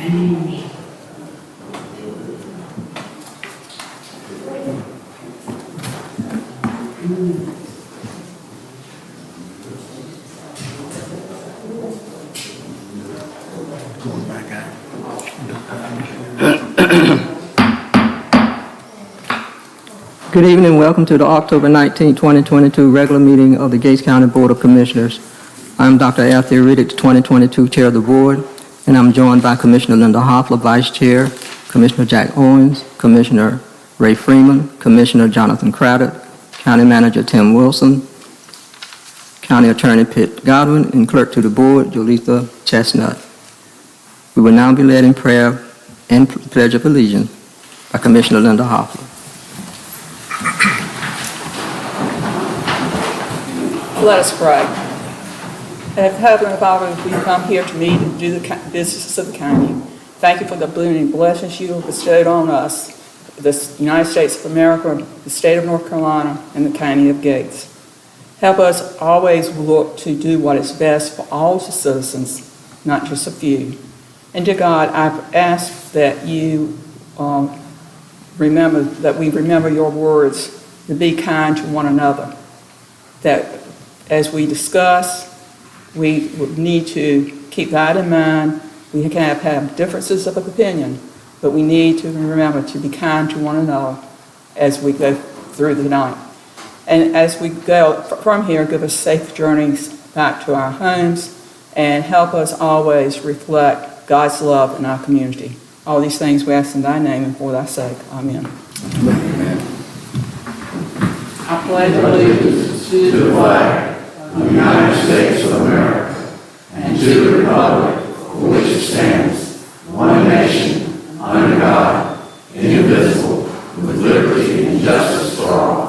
Good evening and welcome to the October 19, 2022 regular meeting of the Gates County Board of Commissioners. I'm Dr. Althea Riddick, the 2022 Chair of the Board, and I'm joined by Commissioner Linda Hoffler, Vice Chair, Commissioner Jack Owens, Commissioner Ray Freeman, Commissioner Jonathan Craddock, County Manager Tim Wilson, County Attorney Pitt Godwin, and Clerk to the Board, Jolitha Chestnut. We will now be led in prayer and Pledge of Allegiance by Commissioner Linda Hoffler. Let us pray. Heavenly Father, we come here to meet and do the business of the county. Thank you for the boon blessings you have bestowed on us, the United States of America, the state of North Carolina, and the county of Gates. Help us always look to do what is best for all the citizens, not just a few. And dear God, I ask that you we remember your words to be kind to one another, that as we discuss, we need to keep that in mind. We can have differences of opinion, but we need to remember to be kind to one another as we go through the night. And as we go from here, give us safe journeys back to our homes and help us always reflect God's love in our community. All these things we ask in thy name and for thy sake. Amen. Amen. I pledge allegiance to the flag of the United States of America and to the republic for which it stands, one nation, under God, indivisible, with liberty and justice for all.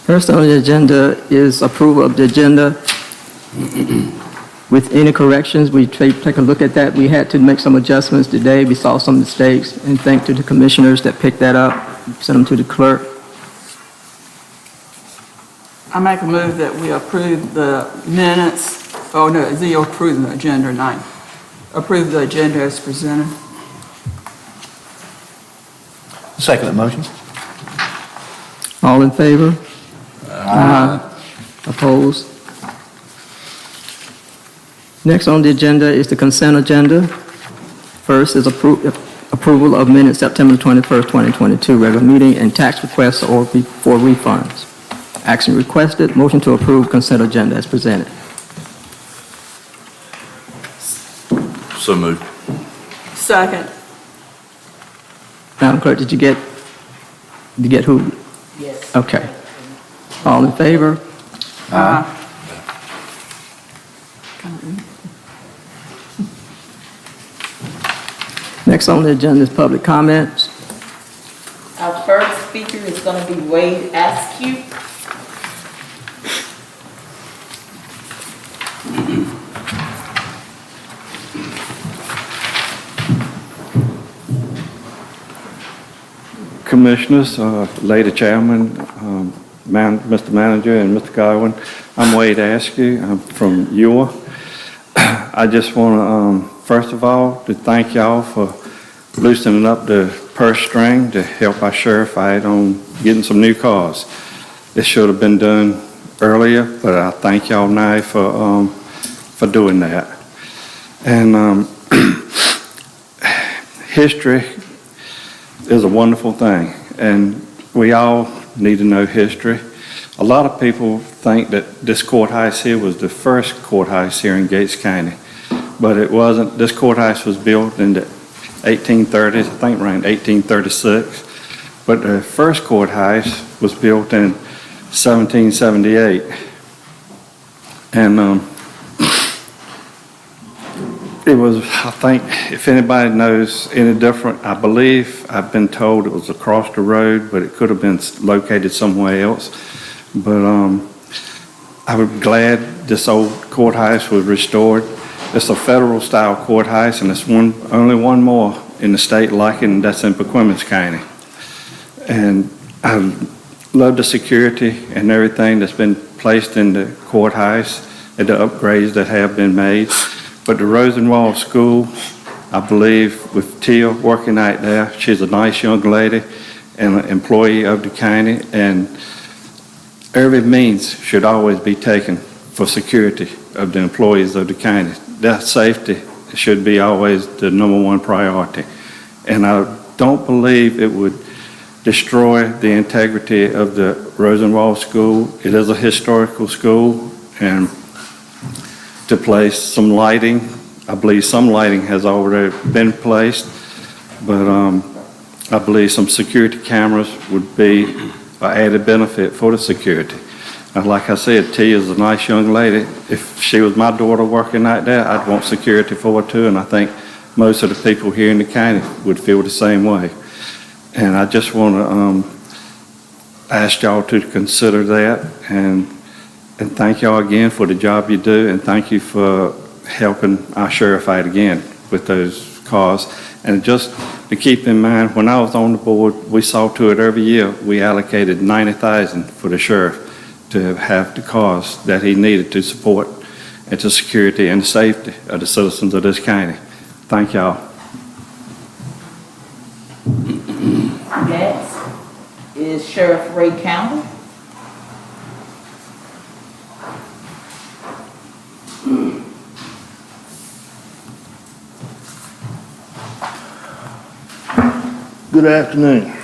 First on the agenda is approval of the agenda. With any corrections, we take a look at that. We had to make some adjustments today. We saw some mistakes, and thank to the commissioners that picked that up, sent them to the clerk. I make a move that we approve the minutes. Oh, no, you approve the agenda tonight. Approve the agenda as presented. Second that motion. All in favor? Aye. Opposed? Next on the agenda is the consent agenda. First is approval of minutes September 21st, 2022 regular meeting and tax requests or for refunds. Action requested. Motion to approve consent agenda as presented. So moved. Second. Madam Clerk, did you get who? Yes. Okay. All in favor? Aye. Next on the agenda is public comments. Our first speaker is going to be Wade Askew. Commissioners, Lady Chairman, Mr. Manager, and Mr. Godwin, I'm Wade Askew. I'm from Ewell. I just want to, first of all, to thank y'all for loosening up the purse string to help our sheriff out on getting some new cars. This should have been done earlier, but I thank y'all now for doing that. And history is a wonderful thing, and we all need to know history. A lot of people think that this courthouse here was the first courthouse here in Gates County, but it wasn't. This courthouse was built in the 1830s, I think around 1836, but the first courthouse was built in 1778. And it was, I think, if anybody knows any different, I believe I've been told it was across the road, but it could have been located somewhere else. But I was glad this old courthouse was restored. It's a federal-style courthouse, and it's only one more in the state like it, and that's in Paqueminas County. And I love the security and everything that's been placed in the courthouse and the upgrades that have been made. But the Rosenwald School, I believe with Tia working out there, she's a nice young lady and an employee of the county, and every means should always be taken for security of the employees of the county. Their safety should be always the number one priority. And I don't believe it would destroy the integrity of the Rosenwald School. It is a historical school, and to place some lighting, I believe some lighting has already been placed, but I believe some security cameras would be an added benefit for the security. And like I said, T is a nice young lady. If she was my daughter working out there, I'd want security for her too, and I think most of the people here in the county would feel the same way. And I just want to ask y'all to consider that, and thank y'all again for the job you do, and thank you for helping our sheriff out again with those cars. And just to keep in mind, when I was on the board, we saw to it every year, we allocated $90,000 for the sheriff to have the cars that he needed to support and to security and safety of the citizens of this county. Thank y'all. Next is Sheriff Ray Campbell. Good afternoon.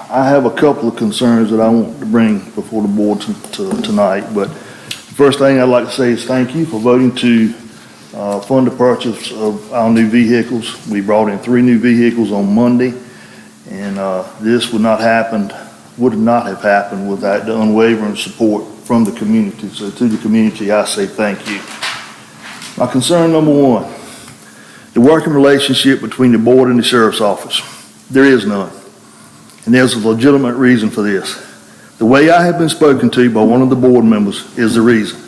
I have a couple of concerns that I want to bring before the board tonight, but the first thing I'd like to say is thank you for voting to fund the purchase of our new vehicles. We brought in 3 new vehicles on Monday, and this would not have happened without the unwavering support from the community. So to the community, I say thank you. My concern number 1, the working relationship between the board and the sheriff's office. There is none, and there's a legitimate reason for this. The way I have been spoken to by one of the board members is the reason.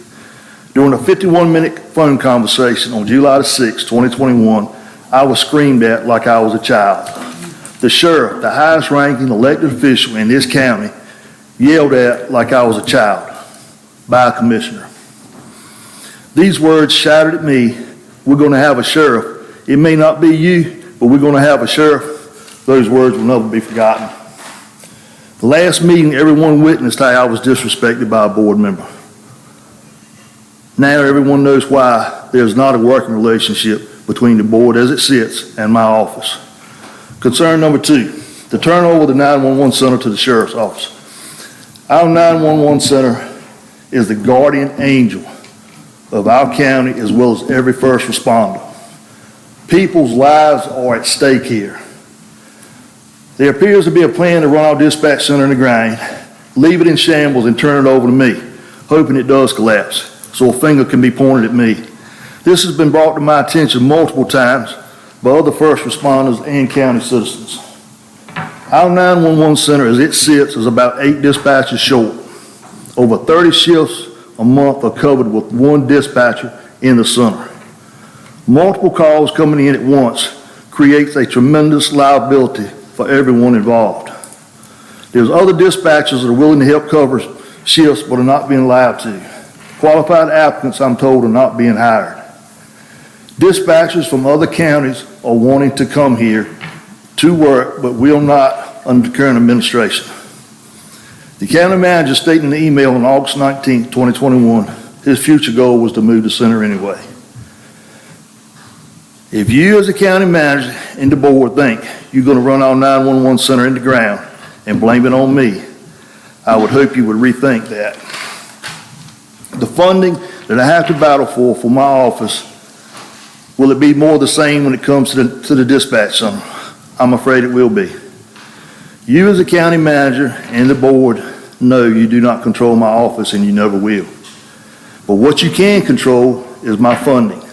During a 51-minute phone conversation on July 6, 2021, I was screamed at like I was a child. The sheriff, the highest ranking elected official in this county, yelled at like I was a child by a commissioner. These words shouted at me, "We're going to have a sheriff. It may not be you, but we're going to have a sheriff." Those words will never be forgotten. The last meeting, everyone witnessed how I was disrespected by a board member. Now everyone knows why there's not a working relationship between the board as it sits and my office. Concern number 2, the turnover of the 911 center to the sheriff's office. Our 911 center is the guardian angel of our county as well as every first responder. People's lives are at stake here. There appears to be a plan to run our dispatch center in the ground, leave it in shambles, and turn it over to me, hoping it does collapse, so a finger can be pointed at me. This has been brought to my attention multiple times by other first responders and county citizens. Our 911 center, as it sits, is about 8 dispatchers short. Over 30 shifts a month are covered with 1 dispatcher in the center. Multiple calls coming in at once creates a tremendous liability for everyone involved. There's other dispatchers that are willing to help cover shifts but are not being allowed to. Qualified applicants, I'm told, are not being hired. Dispatchers from other counties are wanting to come here to work, but will not under the current administration. The county manager stated in an email on August 19, 2021, his future goal was to move the center anyway. If you as a county manager and the board think you're going to run our 911 center in the ground and blame it on me, I would hope you would rethink that. The funding that I have to battle for my office, will it be more the same when it comes to the dispatch center? I'm afraid it will be. You as a county manager and the board know you do not control my office, and you never will. But what you can control is my funding.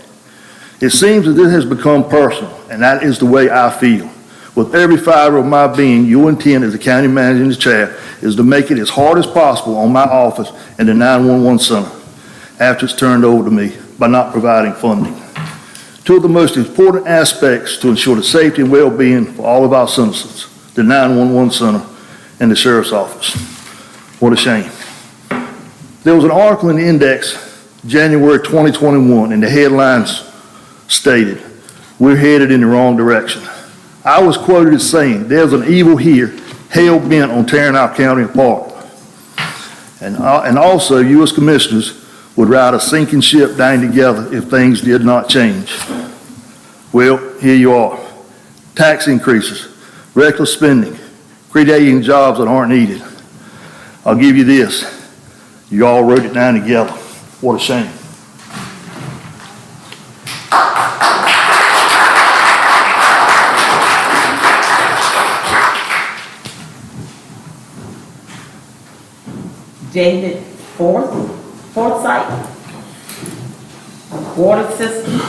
It seems that this has become personal, and that is the way I feel. With every fiber of my being, your intent as a county manager and the chair is to make it as hard as possible on my office and the 911 center after it's turned over to me. by not providing funding. Two of the most important aspects to ensure the safety and well-being for all of our citizens, the 911 center and the sheriff's office. What a shame. There was an article in the Index, January 2021, and the headlines stated, "We're headed in the wrong direction." I was quoted as saying, "There's an evil here, hell-bent on tearing our county apart." And also, U.S. commissioners would ride a sinking ship down together if things did not change. Well, here you are. Tax increases, reckless spending, creating jobs that aren't needed. I'll give you this. You all wrote it down together. What a shame. David Forsythe, water system.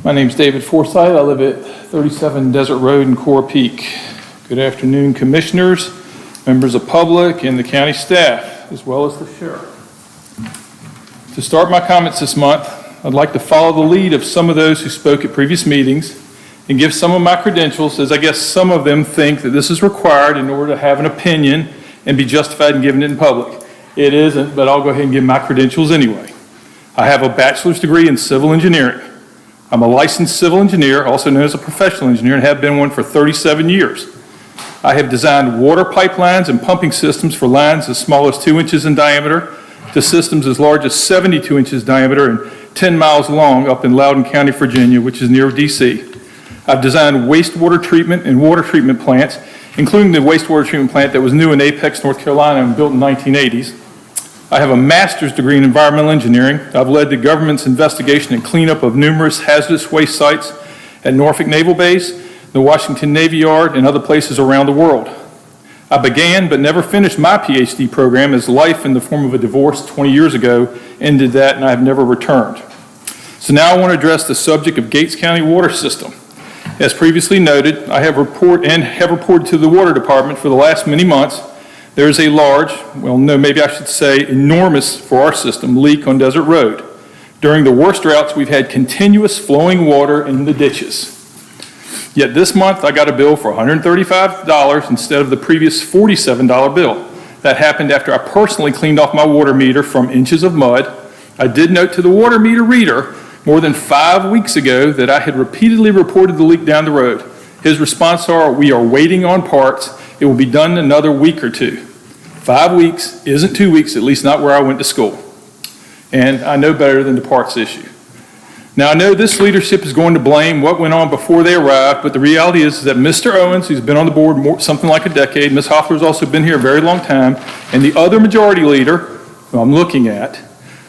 My name's David Forsythe. I live at 37 Desert Road in Core Peak. Good afternoon, commissioners, members of public, and the county staff, as well as the sheriff. To start my comments this month, I'd like to follow the lead of some of those who spoke at previous meetings and give some of my credentials, as I guess some of them think that this is required in order to have an opinion and be justified in giving it in public. It isn't, but I'll go ahead and give my credentials anyway. I have a bachelor's degree in civil engineering. I'm a licensed civil engineer, also known as a professional engineer, and have been one for 37 years. I have designed water pipelines and pumping systems for lines as small as 2 inches in diameter to systems as large as 72 inches diameter and 10 miles long up in Loudoun County, Virginia, which is near D.C. I've designed wastewater treatment and water treatment plants, including the wastewater treatment plant that was new in Apex, North Carolina and built in the 1980s. I have a master's degree in environmental engineering. I've led the government's investigation and cleanup of numerous hazardous waste sites at Norfolk Naval Base, the Washington Navy Yard, and other places around the world. I began but never finished my PhD program as life in the form of a divorce 20 years ago ended that, and I have never returned. So now I want to address the subject of Gates County water system. As previously noted, I have reported to the Water Department for the last many months. There is a large, well, no, maybe I should say enormous for our system, leak on Desert Road. During the worst droughts, we've had continuous flowing water in the ditches. Yet this month, I got a bill for $135 instead of the previous $47 bill. That happened after I personally cleaned off my water meter from inches of mud. I did note to the water meter reader more than 5 weeks ago that I had repeatedly reported the leak down the road. His response are, "We are waiting on parts. It will be done in another week or two." 5 weeks isn't 2 weeks, at least not where I went to school. And I know better than the parts issue. Now, I know this leadership is going to blame what went on before they arrived, but the reality is that Mr. Owens, who's been on the board something like a decade, Ms. Hoffler's also been here a very long time, and the other majority leader, who I'm looking at,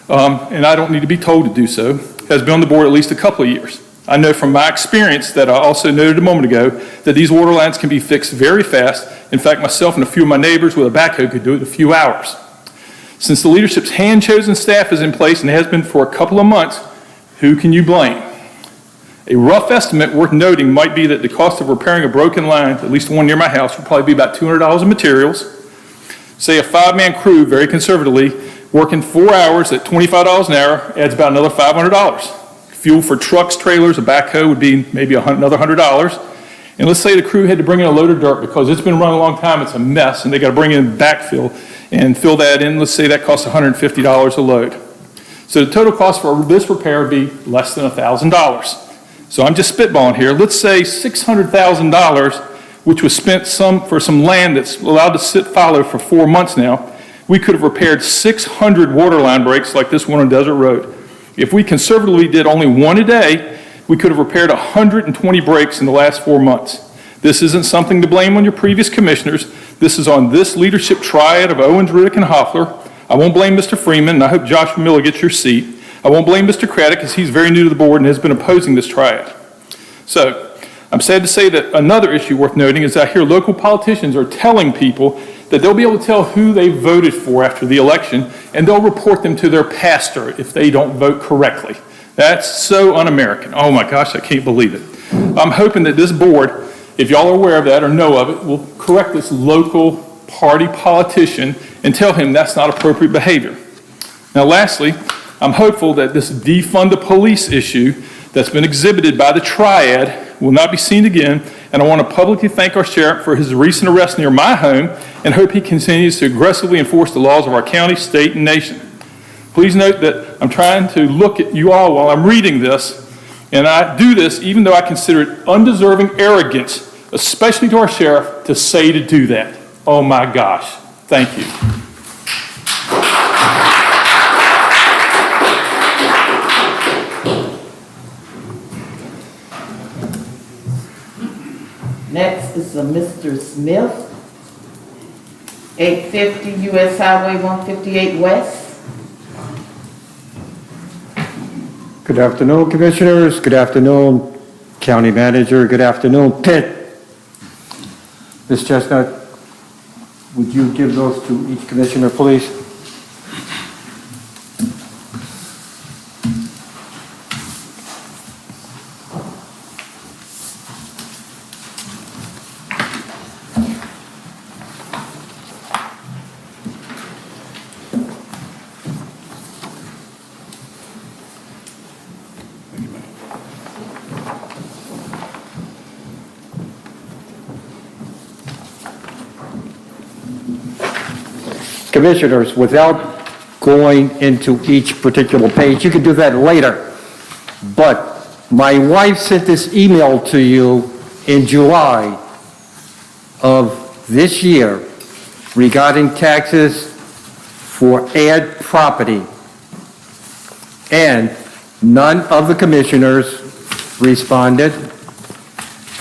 and I don't need to be told to do so, has been on the board at least a couple of years. I know from my experience that I also noted a moment ago that these water lines can be fixed very fast. In fact, myself and a few of my neighbors with a backhoe could do it in a few hours. Since the leadership's hand-chosen staff is in place and has been for a couple of months, who can you blame? A rough estimate worth noting might be that the cost of repairing a broken line, at least one near my house, would probably be about $200 in materials. Say a 5-man crew, very conservatively, working 4 hours at $25 an hour adds about another $500. Fuel for trucks, trailers, a backhoe would be maybe another $100. And let's say the crew had to bring in a load of dirt because it's been running a long time, it's a mess, and they got to bring in backfill and fill that in. Let's say that costs $150 a load. So the total cost for this repair would be less than $1,000. So I'm just spitballing here. Let's say $600,000, which was spent for some land that's allowed to sit fallow for 4 months now. We could have repaired 600 water line breaks like this one on Desert Road. If we conservatively did only one a day, we could have repaired 120 breaks in the last 4 months. This isn't something to blame on your previous commissioners. This is on this leadership triad of Owens, Riddick, and Hoffler. I won't blame Mr. Freeman, and I hope Joshua Miller gets your seat. I won't blame Mr. Craddock, because he's very new to the board and has been opposing this triad. So, I'm sad to say that another issue worth noting is that I hear local politicians are telling people that they'll be able to tell who they voted for after the election, and they'll report them to their pastor if they don't vote correctly. That's so un-American. Oh my gosh, I can't believe it. I'm hoping that this board if y'all are aware of that or know of it, will correct this local party politician and tell him that's not appropriate behavior. Now, lastly, I'm hopeful that this defund the police issue that's been exhibited by the Triad will not be seen again, and I want to publicly thank our sheriff for his recent arrest near my home and hope he continues to aggressively enforce the laws of our county, state, and nation. Please note that I'm trying to look at you all while I'm reading this, and I do this even though I consider it undeserving arrogance, especially to our sheriff, to say to do that. Oh my gosh. Thank you. Next is Mr. Smith, 850 US Highway 158 West. Good afternoon, Commissioners. Good afternoon, County Manager. Good afternoon, Pitt. Ms. Chestnut, would you give those to each Commissioner, please? Commissioners, without going into each particular page, you can do that later. But my wife sent this email to you in July of this year regarding taxes for ad property. And none of the commissioners responded.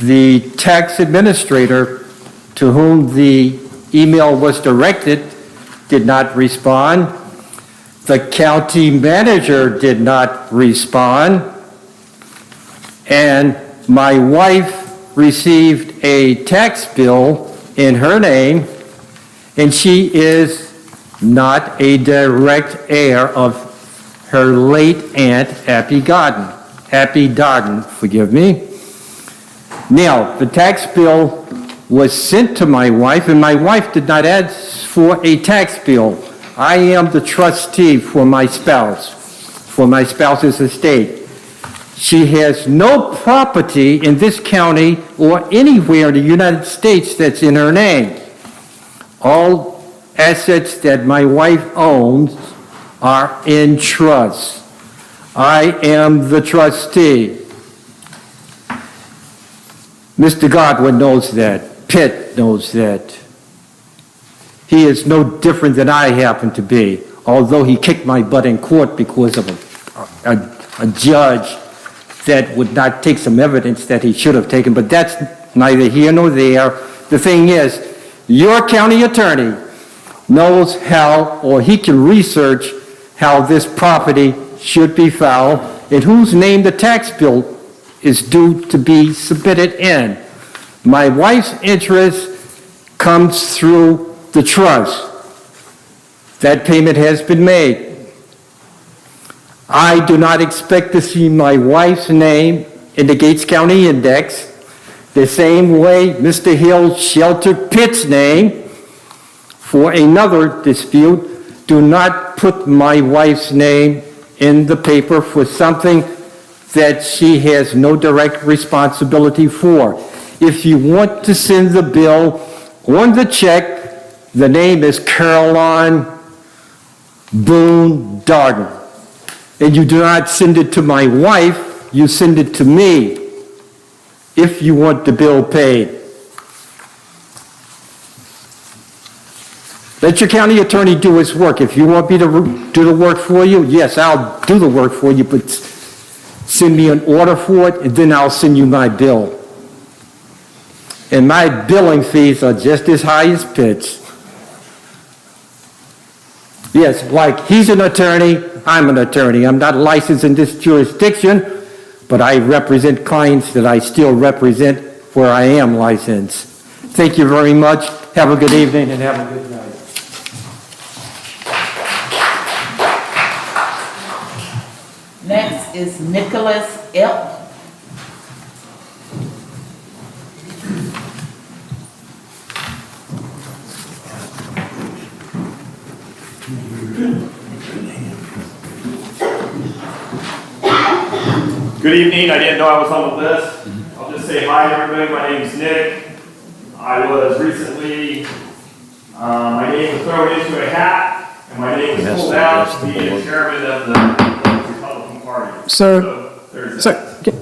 The tax administrator to whom the email was directed did not respond. The county manager did not respond. And my wife received a tax bill in her name, and she is not a direct heir of her late aunt, Happy Darden, forgive me. Now, the tax bill was sent to my wife, and my wife did not ask for a tax bill. I am the trustee for my spouse's estate. She has no property in this county or anywhere in the United States that's in her name. All assets that my wife owns are in trust. I am the trustee. Mr. Godwin knows that. Pitt knows that. He is no different than I happen to be, although he kicked my butt in court because of a judge that would not take some evidence that he should have taken, but that's neither here nor there. The thing is, your county attorney knows how, or he can research how this property should be filed and whose name the tax bill is due to be submitted in. My wife's interest comes through the trust. That payment has been made. I do not expect to see my wife's name in the Gates County Index the same way Mr. Hill sheltered Pitt's name for another dispute. Do not put my wife's name in the paper for something that she has no direct responsibility for. If you want to send the bill on the check, the name is Caroline Boone Darden. And you do not send it to my wife, you send it to me if you want the bill paid. Let your county attorney do his work. If you want me to do the work for you, yes, I'll do the work for you, but send me an order for it, and then I'll send you my bill. And my billing fees are just as high as Pitt's. Yes, like he's an attorney, I'm an attorney. I'm not licensed in this jurisdiction, but I represent clients that I still represent where I am licensed. Thank you very much. Have a good evening and have a good night. Next is Nicholas Elk. Good evening. I didn't know I was on the list. I'll just say hi to everybody. My name is Nick. I was recently, my name was thrown into a hat, and my name was pulled out to be the chairman of the Republican Party. Sir, So, there's sir, that.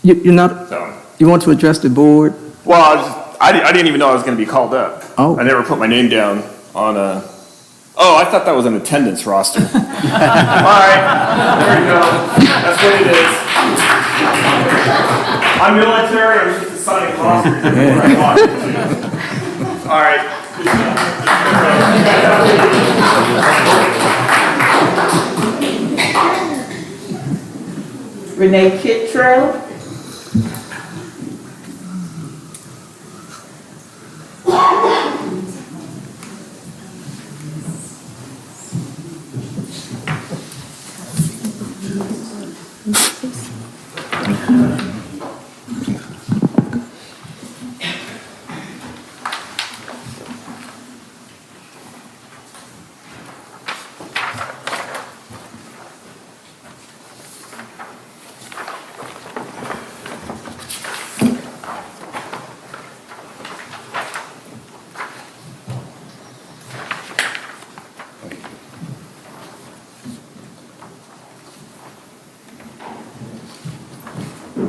you're not, So, you want to address the board? well, I didn't even know I was going to be called up. Oh. I never put my name down on a, oh, I thought that was an attendance roster. All right, there you go. That's what it is. I'm military, I'm just assigning rosters everywhere I want to. All right. Renee Kittrell.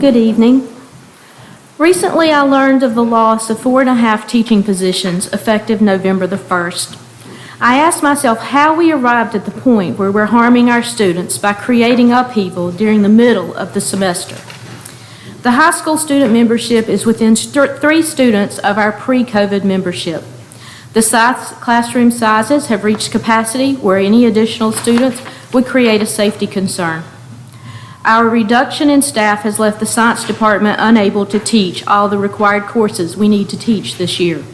Good evening. Recently, I learned of the loss of 4.5 teaching positions effective November the 1st. I asked myself how we arrived at the point where we're harming our students by creating upheaval during the middle of the semester. The high school student membership is within 3 students of our pre-COVID membership. The classroom sizes have reached capacity where any additional students would create a safety concern. Our reduction in staff has left the science department unable to teach all the required courses we need to teach this year.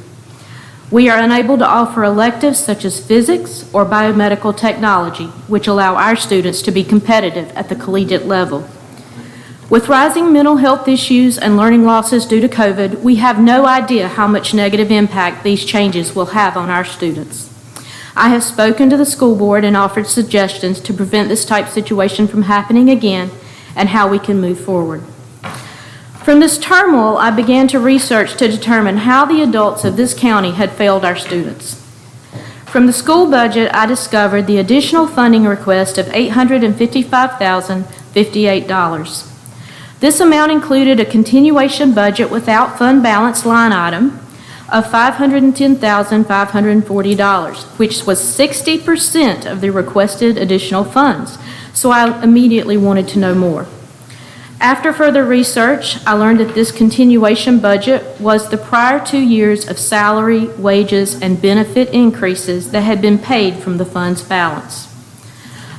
We are unable to offer electives such as physics or biomedical technology, which allow our students to be competitive at the collegiate level. With rising mental health issues and learning losses due to COVID, we have no idea how much negative impact these changes will have on our students. I have spoken to the school board and offered suggestions to prevent this type of situation from happening again and how we can move forward. From this turmoil, I began to research to determine how the adults of this county had failed our students. From the school budget, I discovered the additional funding request of $855,058. This amount included a continuation budget without fund balance line item of $510,540, which was 60% of the requested additional funds, so I immediately wanted to know more. After further research, I learned that this continuation budget was the prior 2 years of salary, wages, and benefit increases that had been paid from the fund's balance.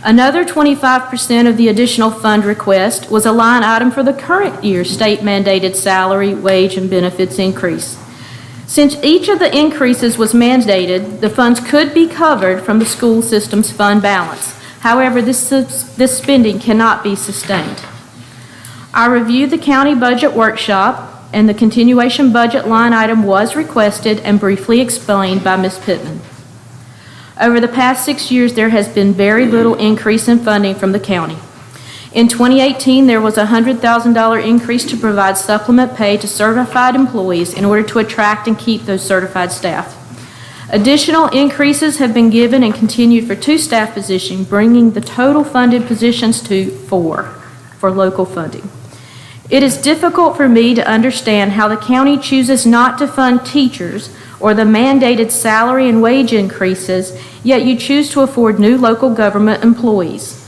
Another 25% of the additional fund request was a line item for the current year's state-mandated salary, wage, and benefits increase. Since each of the increases was mandated, the funds could be covered from the school system's fund balance. However, this spending cannot be sustained. I reviewed the county budget workshop, and the continuation budget line item was requested and briefly explained by Ms. Pittman. Over the past 6 years, there has been very little increase in funding from the county. In 2018, there was a $100,000 increase to provide supplement pay to certified employees in order to attract and keep those certified staff. Additional increases have been given and continued for 2 staff positions, bringing the total funded positions to 4 for local funding. It is difficult for me to understand how the county chooses not to fund teachers or the mandated salary and wage increases, yet you choose to afford new local government employees.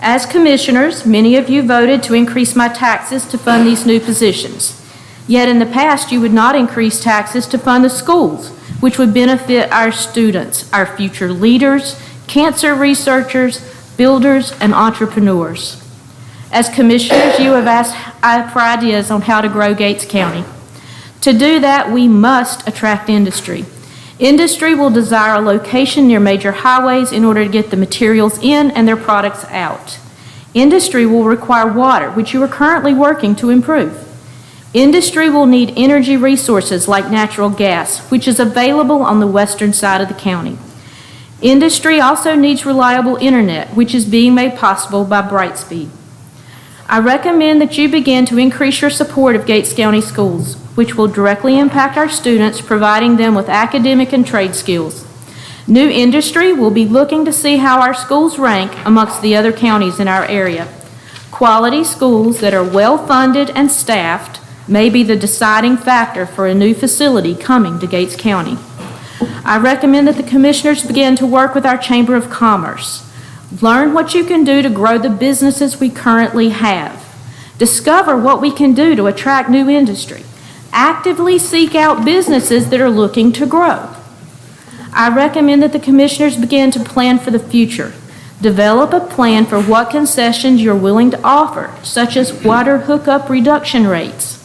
As commissioners, many of you voted to increase my taxes to fund these new positions. Yet in the past, you would not increase taxes to fund the schools, which would benefit our students, our future leaders, cancer researchers, builders, and entrepreneurs. As commissioners, you have asked for ideas on how to grow Gates County. To do that, we must attract industry. Industry will desire a location near major highways in order to get the materials in and their products out. Industry will require water, which you are currently working to improve. Industry will need energy resources like natural gas, which is available on the western side of the county. Industry also needs reliable internet, which is being made possible by Brightspeed. I recommend that you begin to increase your support of Gates County schools, which will directly impact our students, providing them with academic and trade skills. New Industry will be looking to see how our schools rank amongst the other counties in our area. Quality schools that are well-funded and staffed may be the deciding factor for a new facility coming to Gates County. I recommend that the commissioners begin to work with our Chamber of Commerce. Learn what you can do to grow the businesses we currently have. Discover what we can do to attract new industry. Actively seek out businesses that are looking to grow. I recommend that the commissioners begin to plan for the future. Develop a plan for what concessions you're willing to offer, such as water hookup reduction rates.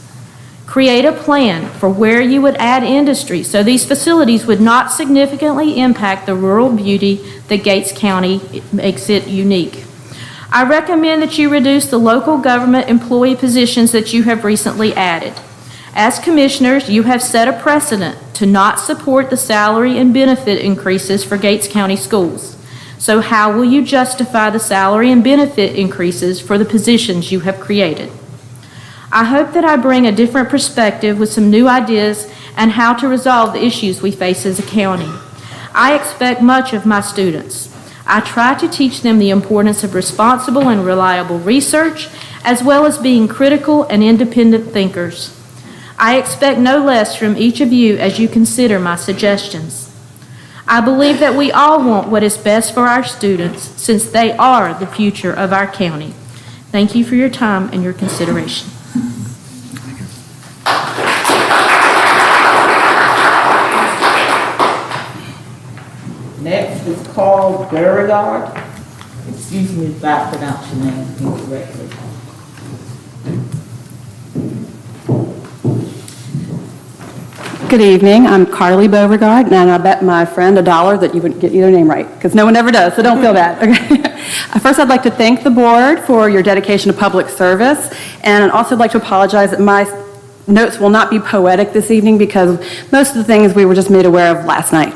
Create a plan for where you would add industry so these facilities would not significantly impact the rural beauty that Gates County makes it unique. I recommend that you reduce the local government employee positions that you have recently added. As commissioners, you have set a precedent to not support the salary and benefit increases for Gates County schools. So how will you justify the salary and benefit increases for the positions you have created? I hope that I bring a different perspective with some new ideas and how to resolve the issues we face as a county. I expect much of my students. I try to teach them the importance of responsible and reliable research, as well as being critical and independent thinkers. I expect no less from each of you as you consider my suggestions. I believe that we all want what is best for our students, since they are the future of our county. Thank you for your time and your consideration. Next is Carl Beauregard. Excuse me if I pronounce your name incorrectly. Good evening. I'm Carly Beauregard, and I bet my friend $1 that you wouldn't get either name right, because no one ever does, so don't feel bad. Okay. First, I'd like to thank the board for your dedication to public service, and I'd also like to apologize that my notes will not be poetic this evening because most of the things we were just made aware of last night.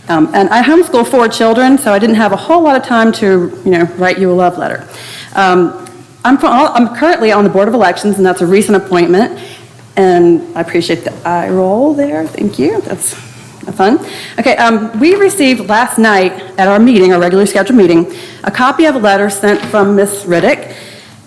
And I homeschool 4 children, so I didn't have a whole lot of time to, write you a love letter. I'm currently on the Board of Elections, and that's a recent appointment. And I appreciate the eye roll there. Thank you. That's fun. Okay, we received last night at our meeting, our regularly scheduled meeting, a copy of a letter sent from Ms. Riddick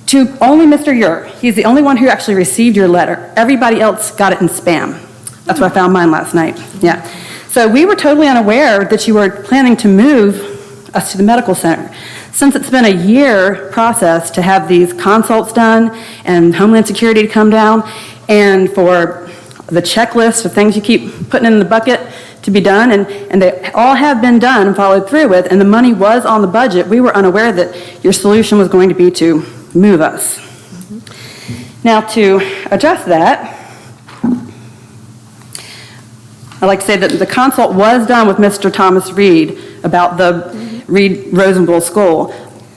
to only Mr. Ure. He's the only one who actually received your letter. Everybody else got it in spam. That's where I found mine last night. Yeah. So we were totally unaware that you were planning to move us to the medical center. Since it's been a year process to have these consults done and Homeland Security to come down, and for the checklist of things you keep putting in the bucket to be done, and they all have been done and followed through with, and the money was on the budget, we were unaware that your solution was going to be to move us. Now, to address that, I'd like to say that the consult was done with Mr. Thomas Reed about the Reed-Rosenbull School,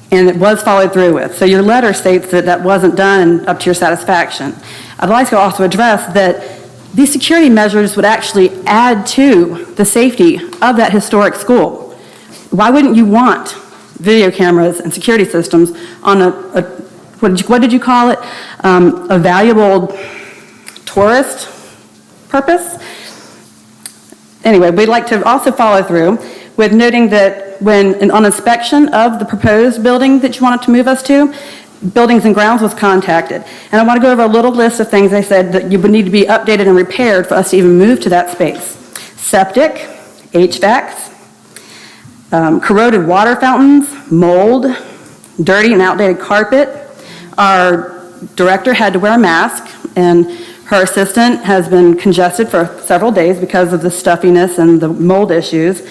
and it was followed through with. So your letter states that that wasn't done up to your satisfaction. I'd like to also address that these security measures would actually add to the safety of that historic school. Why wouldn't you want video cameras and security systems on what did you call it? A valuable tourist purpose? Anyway, we'd like to also follow through with noting that when on inspection of the proposed building that you wanted to move us to, Buildings and Grounds was contacted. And I want to go over a little list of things they said that you would need to be updated and repaired for us to even move to that space. Septic, HVACs, corroded water fountains, mold, dirty and outdated carpet. Our director had to wear a mask, and her assistant has been congested for several days because of the stuffiness and the mold issues.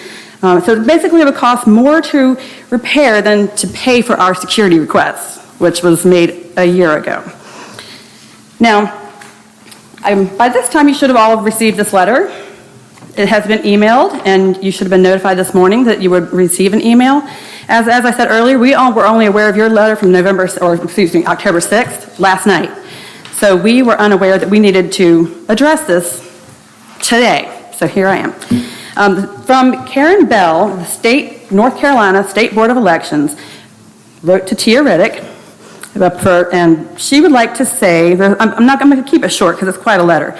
So basically it would cost more to repair than to pay for our security requests, which was made a year ago. Now, by this time you should have all received this letter. It has been emailed, and you should have been notified this morning that you would receive an email. As I said earlier, we all were only aware of your letter from October 6th, last night. So we were unaware that we needed to address this today. So here I am. From Karen Bell, the state North Carolina State Board of Elections wrote to Tia Riddick, and she would like to say, I'm going to keep it short because it's quite a letter.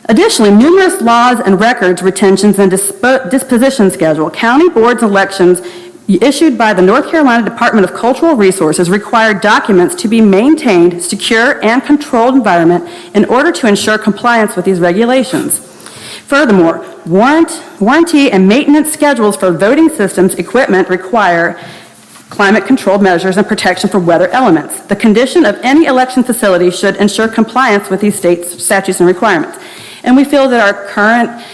Additionally, numerous laws and records, retentions, and disposition schedule, county boards elections issued by the North Carolina Department of Cultural Resources require documents to be maintained, secure, and controlled environment in order to ensure compliance with these regulations. Furthermore, warranty and maintenance schedules for voting systems equipment require climate-controlled measures and protection from weather elements. The condition of any election facility should ensure compliance with these state statutes and requirements. And we feel that our current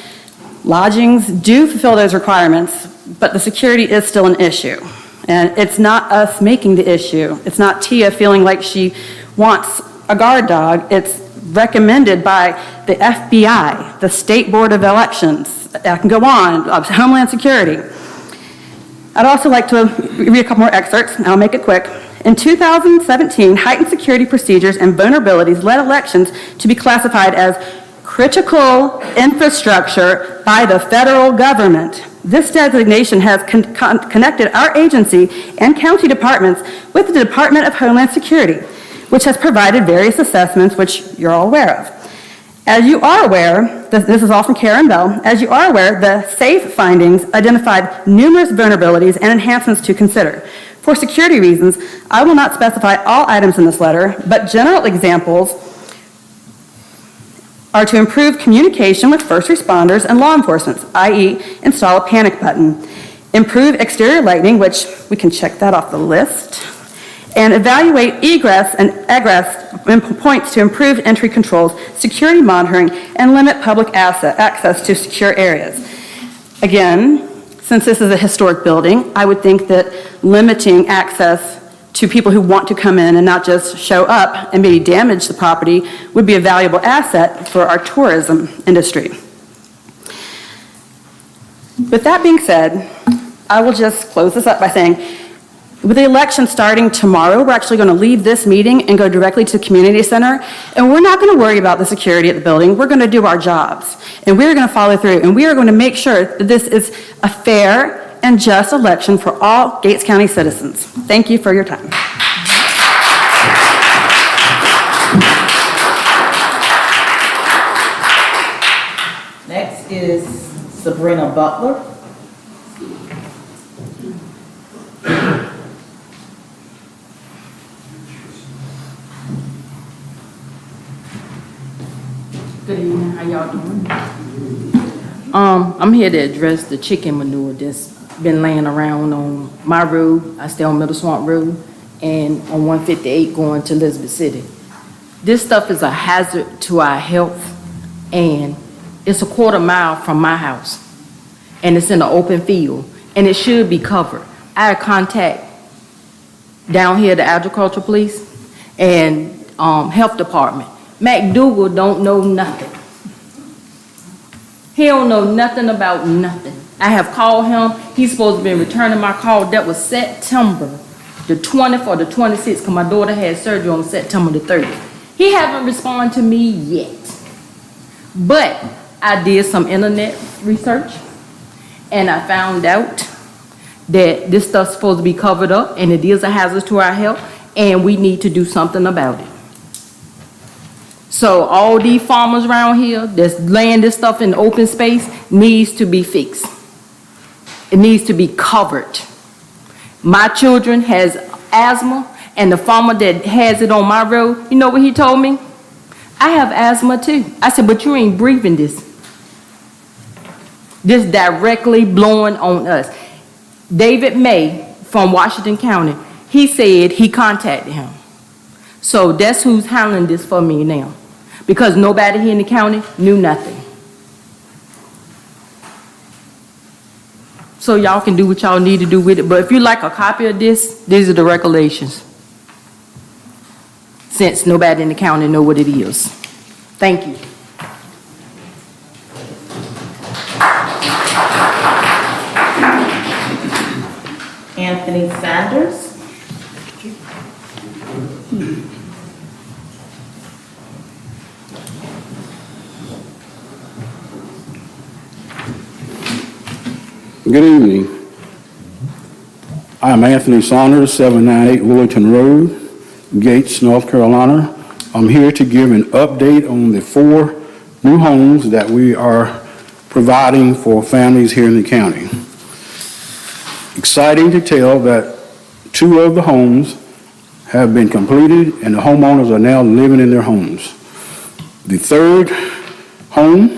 lodgings do fulfill those requirements, but the security is still an issue. And it's not us making the issue. It's not Tia feeling like she wants a guard dog. It's recommended by the FBI, the State Board of Elections. I can go on, Homeland Security. I'd also like to read a couple more excerpts, and I'll make it quick. In 2017, heightened security procedures and vulnerabilities led elections to be classified as critical infrastructure by the federal government. This designation has connected our agency and county departments with the Department of Homeland Security, which has provided various assessments, which you're all aware of. As you are aware, this is all from Karen Bell, as you are aware, the SAFE findings identified numerous vulnerabilities and enhancements to consider. For security reasons, I will not specify all items in this letter, but general examples are to improve communication with first responders and law enforcement, i.e. install a panic button, improve exterior lighting, which we can check that off the list, and evaluate egress and egress points to improve entry controls, security monitoring, and limit public access to secure areas. Again, since this is a historic building, I would think that limiting access to people who want to come in and not just show up and maybe damage the property would be a valuable asset for our tourism industry. With that being said, I will just close this up by saying, with the election starting tomorrow, we're actually going to leave this meeting and go directly to the community center, and we're not going to worry about the security at the building. We're going to do our jobs, and we're going to follow through, and we are going to make sure that this is a fair and just election for all Gates County citizens. Thank you for your time. Next is Sabrina Butler. Good evening, how y'all doing? I'm here to address the chicken manure that's been laying around on my road. I stay on Middle Swamp Road and on 158 going to Elizabeth City. This stuff is a hazard to our health, and it's a quarter mile from my house, and it's in an open field, and it should be covered. I had contact down here, the agriculture police and health department. McDougal don't know nothing. He don't know nothing about nothing. I have called him. He's supposed to be returning my call. That was September the 20th or the 26th, because my daughter had surgery on September the 30th. He haven't responded to me yet. But I did some internet research, and I found out that this stuff's supposed to be covered up, and it is a hazard to our health, and we need to do something about it. So all these farmers around here that's laying this stuff in open space needs to be fixed. It needs to be covered. My children has asthma, and the farmer that has it on my road, you know what he told me? I have asthma too. I said, but you ain't breathing this. This directly blowing on us. David May from Washington County, he said he contacted him. So that's who's handling this for me now, because nobody here in the county knew nothing. So y'all can do what y'all need to do with it, but if you like a copy of this, these are the regulations, since nobody in the county know what it is. Thank you. Anthony Sanders. Good evening. I'm Anthony Saunders, 798 Willington Road, Gates, North Carolina. I'm here to give an update on the 4 new homes that we are providing for families here in the county. Exciting to tell that 2 of the homes have been completed and the homeowners are now living in their homes. The 3rd home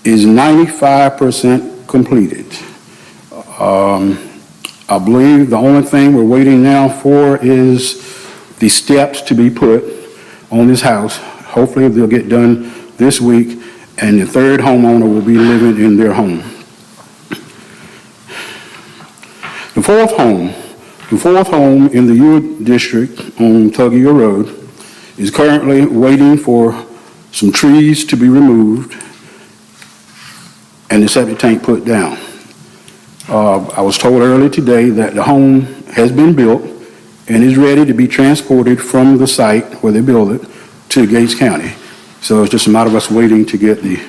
is 95% completed. I believe the only thing we're waiting now for is the steps to be put on this house. Hopefully they'll get done this week and the 3rd homeowner will be living in their home. The 4th home in the Ewart District on Tuggio Road is currently waiting for some trees to be removed and the septic tank put down. I was told earlier today that the home has been built and is ready to be transported from the site where they build it to Gates County. So it's just a matter of us waiting to get the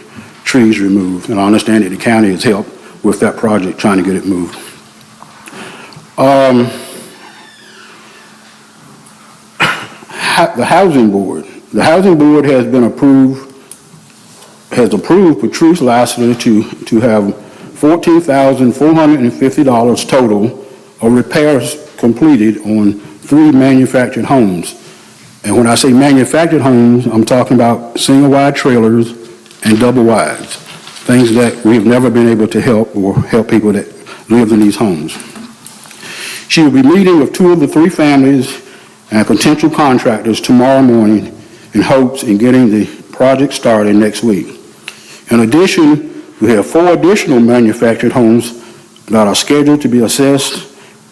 trees removed. And I understand that the county has helped with that project, trying to get it moved. The Housing Board. The Housing Board has approved Patrice Lassiter to have $14,450 total of repairs completed on 3 manufactured homes. And when I say manufactured homes, I'm talking about single-wide trailers and double-wides, things that we've never been able to help people that live in these homes. She will be meeting with 2 of the 3 families and potential contractors tomorrow morning in hopes in getting the project started next week. In addition, we have 4 additional manufactured homes that are scheduled to be assessed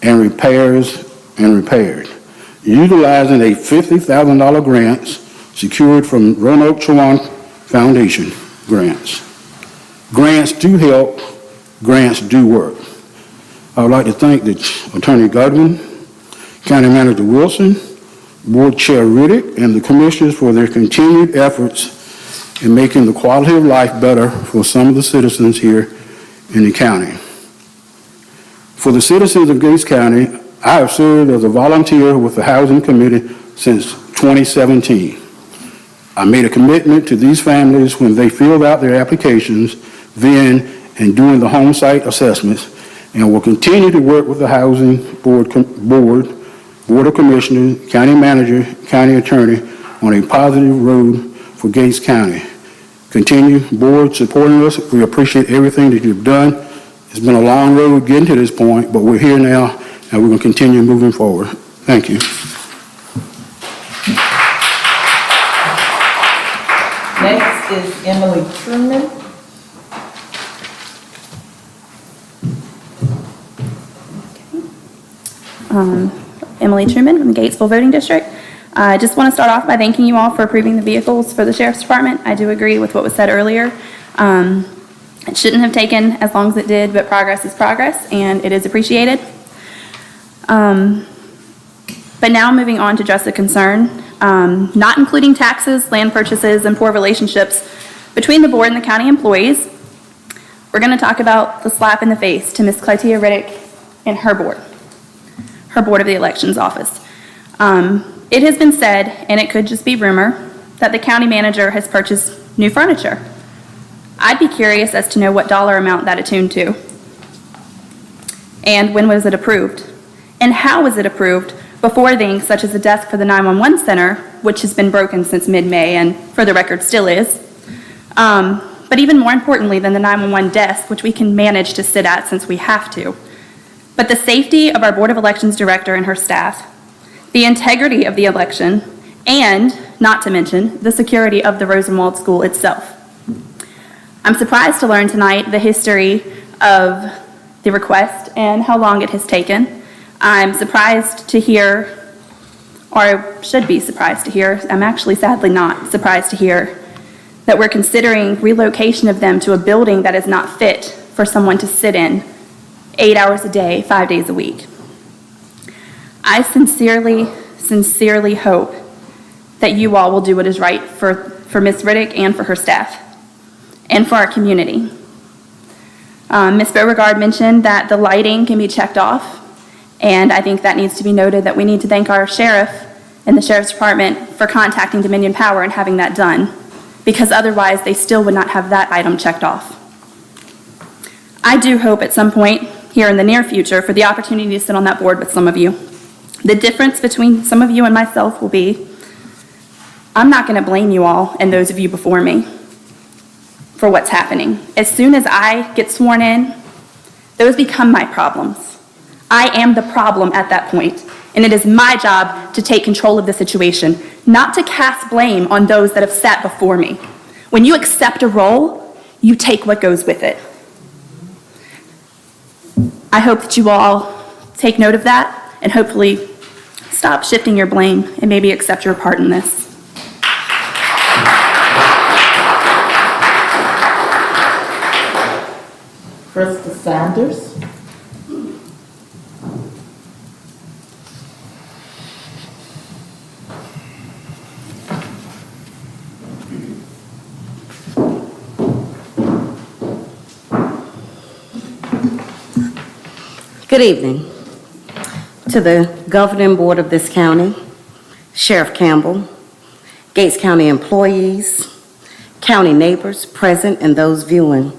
and repaired, utilizing a $50,000 grant secured from Roanoke Chowan Foundation grants. Grants do help, grants do work. I would like to thank the Attorney Godwin, County Manager Wilson, Board Chair Riddick, and the Commissioners for their continued efforts in making the quality of life better for some of the citizens here in the county. For the citizens of Gates County, I have served as a volunteer with the Housing Committee since 2017. I made a commitment to these families when they filled out their applications then and during the home site assessments, and will continue to work with the Housing Board of Commissioners, County Manager, County Attorney on a positive road for Gates County. Continue, Board, supporting us. We appreciate everything that you've done. It's been a long road getting to this point, but we're here now, and we're going to continue moving forward. Thank you. Next is Emily Truman. Emily Truman from the Gatesville Voting District. I just want to start off by thanking you all for approving the vehicles for the Sheriff's Department. I do agree with what was said earlier. It shouldn't have taken as long as it did, but progress is progress, and it is appreciated. But now moving on to just a concern, not including taxes, land purchases, and poor relationships between the board and the county employees, we're going to talk about the slap in the face to Ms. Clytia Riddick and her board of the elections office. It has been said, and it could just be rumor, that the county manager has purchased new furniture. I'd be curious as to know what dollar amount that attuned to. And when was it approved? And how was it approved before things such as a desk for the 911 center, which has been broken since mid-May and for the record still is. But even more importantly than the 911 desk, which we can manage to sit at since we have to, but the safety of our Board of Elections director and her staff, the integrity of the election, and, not to mention, the security of the Rosenwald School itself. I'm surprised to learn tonight the history of the request and how long it has taken. I'm surprised to hear, or I should be surprised to hear, I'm actually sadly not surprised to hear, that we're considering relocation of them to a building that is not fit for someone to sit in 8 hours a day, 5 days a week. I sincerely hope that you all will do what is right for Ms. Riddick and for her staff and for our community. Ms. Beauregard mentioned that the lighting can be checked off, and I think that needs to be noted that we need to thank our sheriff and the sheriff's department for contacting Dominion Power and having that done, because otherwise they still would not have that item checked off. I do hope at some point here in the near future for the opportunity to sit on that board with some of you. The difference between some of you and myself will be, I'm not going to blame you all and those of you before me for what's happening. As soon as I get sworn in, those become my problems. I am the problem at that point, and it is my job to take control of the situation, not to cast blame on those that have sat before me. When you accept a role, you take what goes with it. I hope that you all take note of that and hopefully stop shifting your blame and maybe accept your part in this. Krista Sanders. Good evening to the governing board of this county, Sheriff Campbell, Gates County employees, county neighbors present and those viewing.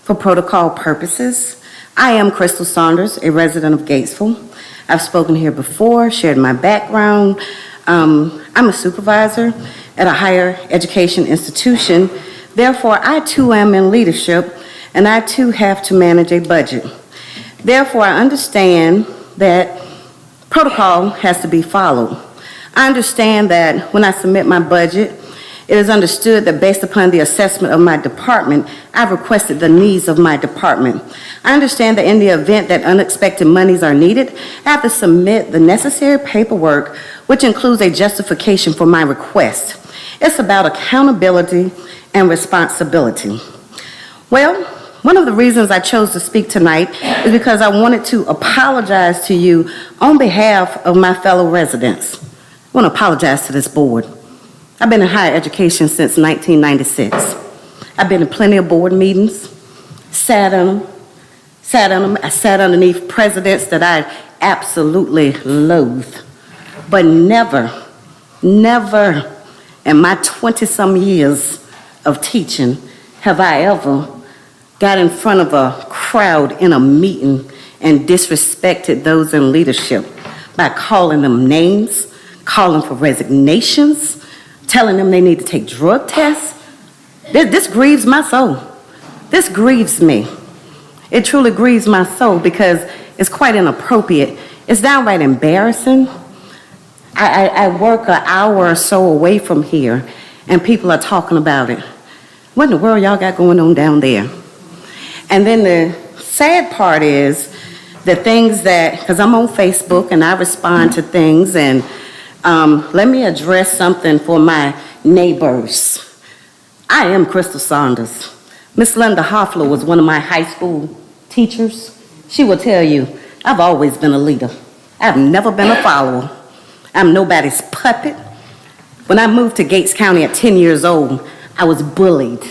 For protocol purposes, I am Crystal Saunders, a resident of Gatesville. I've spoken here before, shared my background. I'm a supervisor at a higher education institution. Therefore, I too am in leadership, and I too have to manage a budget. Therefore, I understand that protocol has to be followed. I understand that when I submit my budget, it is understood that based upon the assessment of my department, I've requested the needs of my department. I understand that in the event that unexpected monies are needed, I have to submit the necessary paperwork, which includes a justification for my request. It's about accountability and responsibility. Well, one of the reasons I chose to speak tonight is because I wanted to apologize to you on behalf of my fellow residents. I want to apologize to this board. I've been in higher education since 1996. I've been to plenty of board meetings, sat on them. I sat underneath presidents that I absolutely loathe. But never in my 20-some years of teaching have I ever got in front of a crowd in a meeting and disrespected those in leadership by calling them names, calling for resignations, telling them they need to take drug tests. This grieves my soul. This grieves me. It truly grieves my soul because it's quite inappropriate. It's downright embarrassing. I work an hour or so away from here, and people are talking about it. What in the world y'all got going on down there? And then the sad part is the things that, because I'm on Facebook and I respond to things, and let me address something for my neighbors. I am Crystal Saunders. Miss Linda Hoffler was one of my high school teachers. She will tell you, I've always been a leader. I've never been a follower. I'm nobody's puppet. When I moved to Gates County at 10 years old, I was bullied.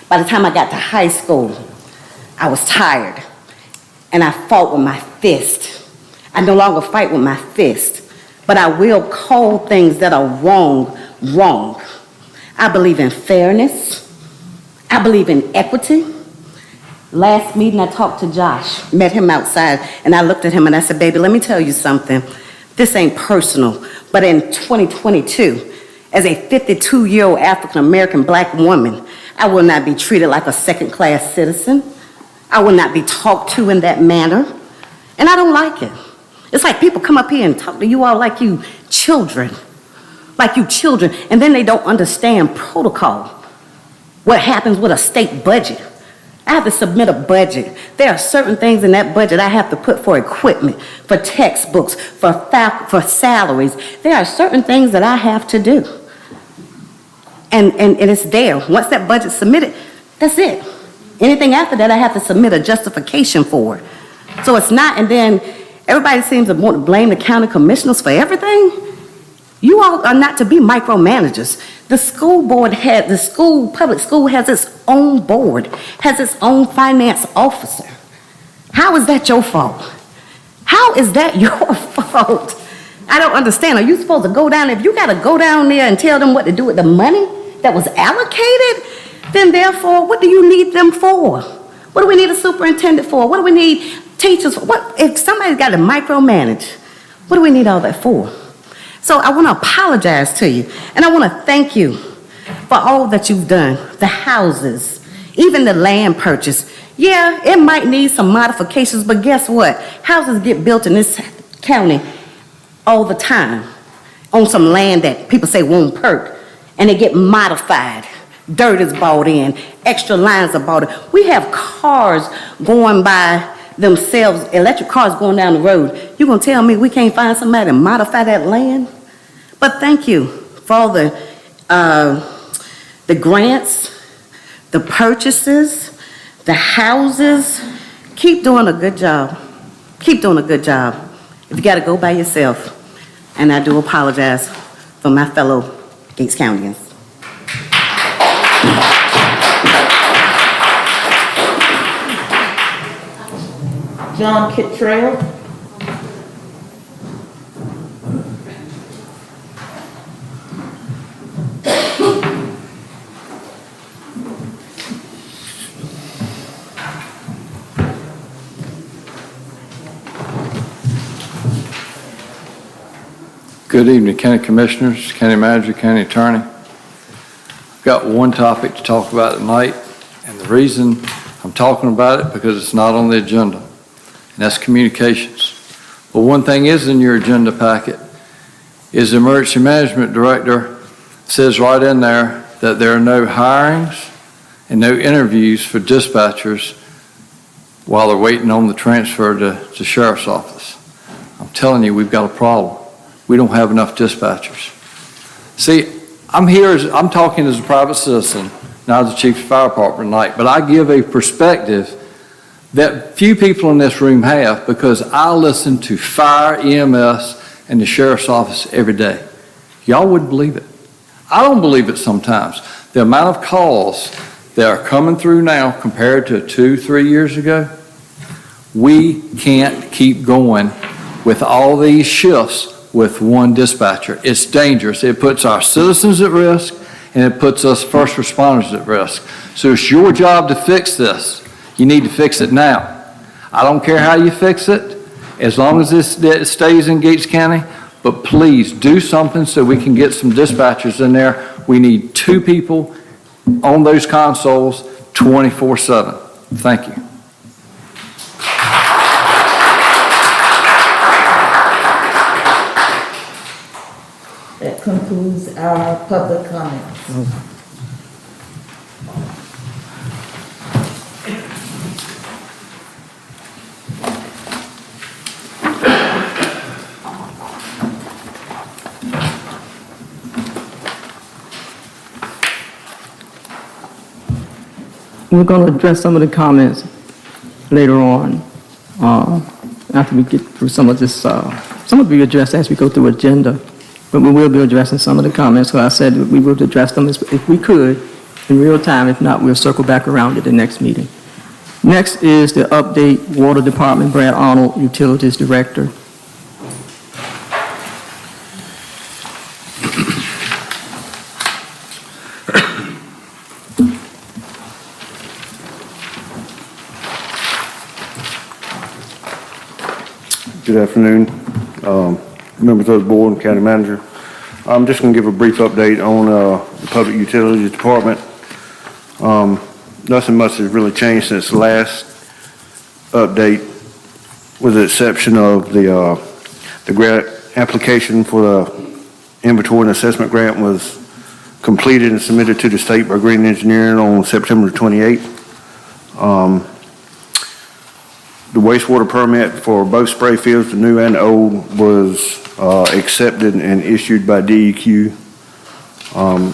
By the time I got to high school, I was tired, and I fought with my fist. I no longer fight with my fist, but I will call things that are wrong, wrong. I believe in fairness. I believe in equity. Last meeting, I talked to Josh, met him outside, and I looked at him and I said, baby, let me tell you something. This ain't personal, but in 2022, as a 52-year-old African-American black woman, I will not be treated like a second-class citizen. I will not be talked to in that manner, and I don't like it. It's like people come up here and talk to you all like you children, and then they don't understand protocol. What happens with a state budget? I have to submit a budget. There are certain things in that budget I have to put for equipment, for textbooks, for salaries. There are certain things that I have to do. And it's there. Once that budget's submitted, that's it. Anything after that, I have to submit a justification for. So it's not, and then everybody seems to want to blame the county commissioners for everything. You all are not to be micromanagers. The school board public school has its own board, has its own finance officer. How is that your fault? How is that your fault? I don't understand. Are you supposed to go down, if you gotta go down there and tell them what to do with the money that was allocated, then therefore, what do you need them for? What do we need a superintendent for? What do we need teachers for? What, if somebody's got to micromanage, what do we need all that for? So I want to apologize to you, and I want to thank you for all that you've done, the houses, even the land purchase. Yeah, it might need some modifications, but guess what? Houses get built in this county all the time on some land that people say won't perk, and they get modified. Dirt is bought in, extra lines are bought in. We have cars going by themselves, electric cars going down the road. You gonna tell me we can't find somebody to modify that land? But thank you for all the grants, the purchases, the houses. Keep doing a good job. Keep doing a good job. If you gotta go by yourself, and I do apologize for my fellow Gates Countyans. John Kittrell. Good evening, County Commissioners, County Manager, County Attorney. I've got one topic to talk about tonight, and the reason I'm talking about it because it's not on the agenda, and that's communications. But one thing is in your agenda packet is the Emergency Management Director says right in there that there are no hirings and no interviews for dispatchers while they're waiting on the transfer to Sheriff's Office. I'm telling you, we've got a problem. We don't have enough dispatchers. See, I'm talking as a private citizen, not as the Chief of Fire Department tonight, but I give a perspective that few people in this room have because I listen to fire, EMS, and the Sheriff's Office every day. Y'all wouldn't believe it. I don't believe it sometimes. The amount of calls that are coming through now compared to 2-3 years ago, we can't keep going with all these shifts with one dispatcher. It's dangerous. It puts our citizens at risk, and it puts us first responders at risk. So it's your job to fix this. You need to fix it now. I don't care how you fix it, as long as it stays in Gates County, but please do something so we can get some dispatchers in there. We need 2 people on those consoles 24/7. Thank you. That concludes our public comments. We're going to address some of the comments later on, after we get through some of this. Some will be addressed as we go through agenda, but we will be addressing some of the comments. So I said we will address them if we could in real time. If not, we'll circle back around at the next meeting. Next is the update, Water Department, Brad Arnold, Utilities Director. Good afternoon, members of the board and county manager. I'm just going to give a brief update on the Public Utilities Department. Nothing much has really changed since the last update, with the exception of the grant application for the inventory and assessment grant was completed and submitted to the state by Green Engineering on September 28th. The wastewater permit for both spray fields, the new and the old, was accepted and issued by DEQ.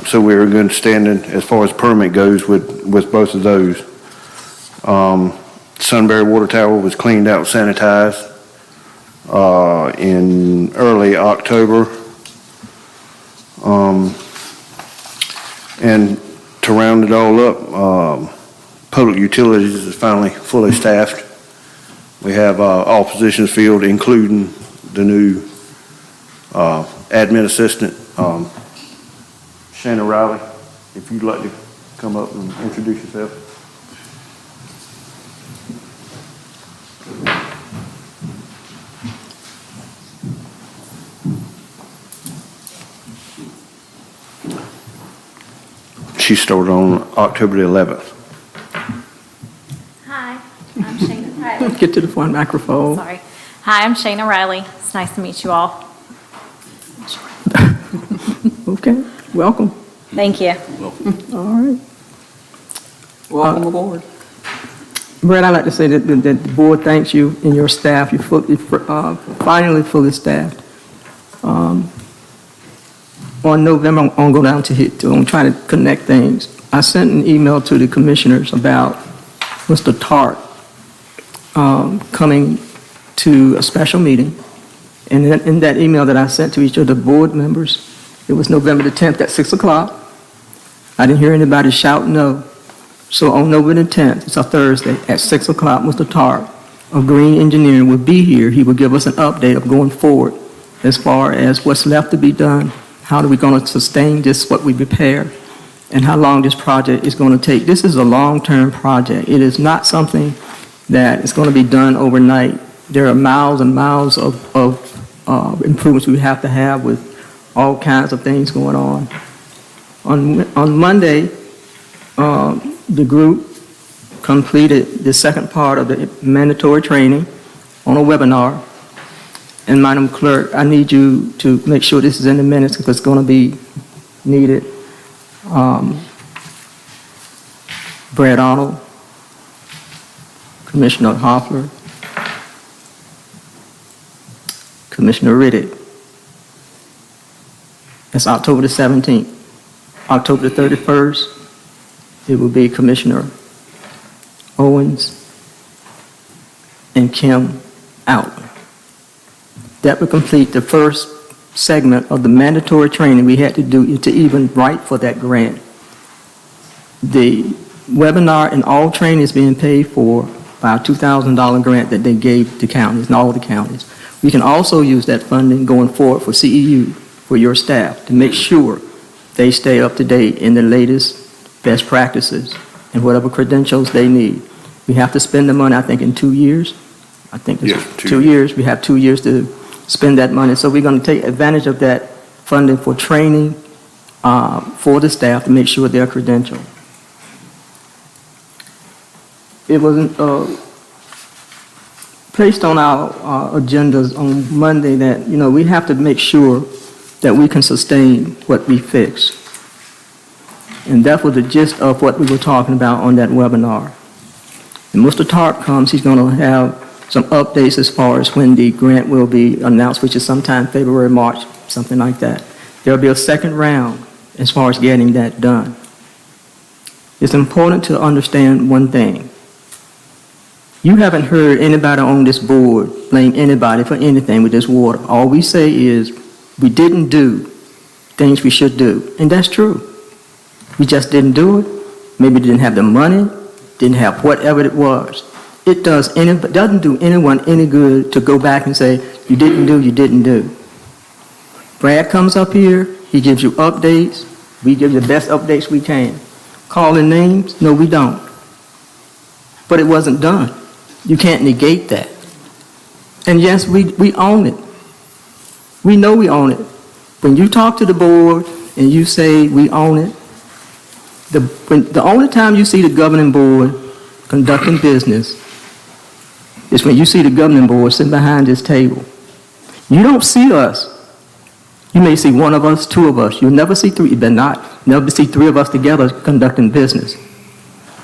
So we're in good standing as far as permit goes with both of those. Sunbury Water Tower was cleaned out and sanitized in early October. And to round it all up, public utilities is finally fully staffed. We have all positions filled, including the new admin assistant, Shannon Riley. If you'd like to come up and introduce yourself. She started on October the 11th. Hi, I'm Shayna Riley. Get to the front microphone. Sorry. Hi, I'm Shayna Riley. It's nice to meet you all. Okay, welcome. Thank you. All right. Welcome aboard. Brett, I'd like to say that the board thanks you and your staff. You're finally fully staffed. On November, I'm going to go down to hit, I'm trying to connect things. I sent an email to the commissioners about Mr. Tart coming to a special meeting. And in that email that I sent to each of the board members, it was November the 10th at 6 o'clock. I didn't hear anybody shout no. So on November the 10th, it's a Thursday, at 6 o'clock, Mr. Tart of Green Engineering will be here. He will give us an update of going forward as far as what's left to be done, how are we going to sustain this, what we prepare, and how long this project is going to take. This is a long-term project. It is not something that is going to be done overnight. There are miles and miles of improvements we have to have with all kinds of things going on. On Monday, the group completed the second part of the mandatory training on a webinar. And Madam Clerk, I need you to make sure this is in the minutes because it's going to be needed. Brad Arnold, Commissioner Hoffler, Commissioner Riddick. That's October the 17th. October the 31st, it will be Commissioner Owens and Kim Outland. That would complete the first segment of the mandatory training we had to do to even write for that grant. The webinar and all training is being paid for by a $2,000 grant that they gave to counties and all the counties. We can also use that funding going forward for CEU, for your staff, to make sure they stay up to date in the latest best practices and whatever credentials they need. We have to spend the money, I think, in 2 years. I think it's Yes, 2 years. We have 2 years to spend that money. So we're going to take advantage of that funding for training for the staff to make sure they're credentialed. It wasn't placed on our agendas on Monday that, we have to make sure that we can sustain what we fix. And that was the gist of what we were talking about on that webinar. When Mr. Tart comes, he's going to have some updates as far as when the grant will be announced, which is sometime February, March, something like that. There'll be a second round as far as getting that done. It's important to understand one thing. You haven't heard anybody on this board blame anybody for anything with this water. All we say is we didn't do things we should do, and that's true. We just didn't do it. Maybe didn't have the money, didn't have whatever it was. It doesn't do anyone any good to go back and say, you didn't do. Brad comes up here, he gives you updates, we give you the best updates we can. Calling names? No, we don't. But it wasn't done. You can't negate that. And yes, we own it. We know we own it. When you talk to the board and you say we own it, the only time you see the governing board conducting business is when you see the governing board sitting behind this table. You don't see us. You may see one of us, two of us. You'll never see three. You better not. Never see three of us together conducting business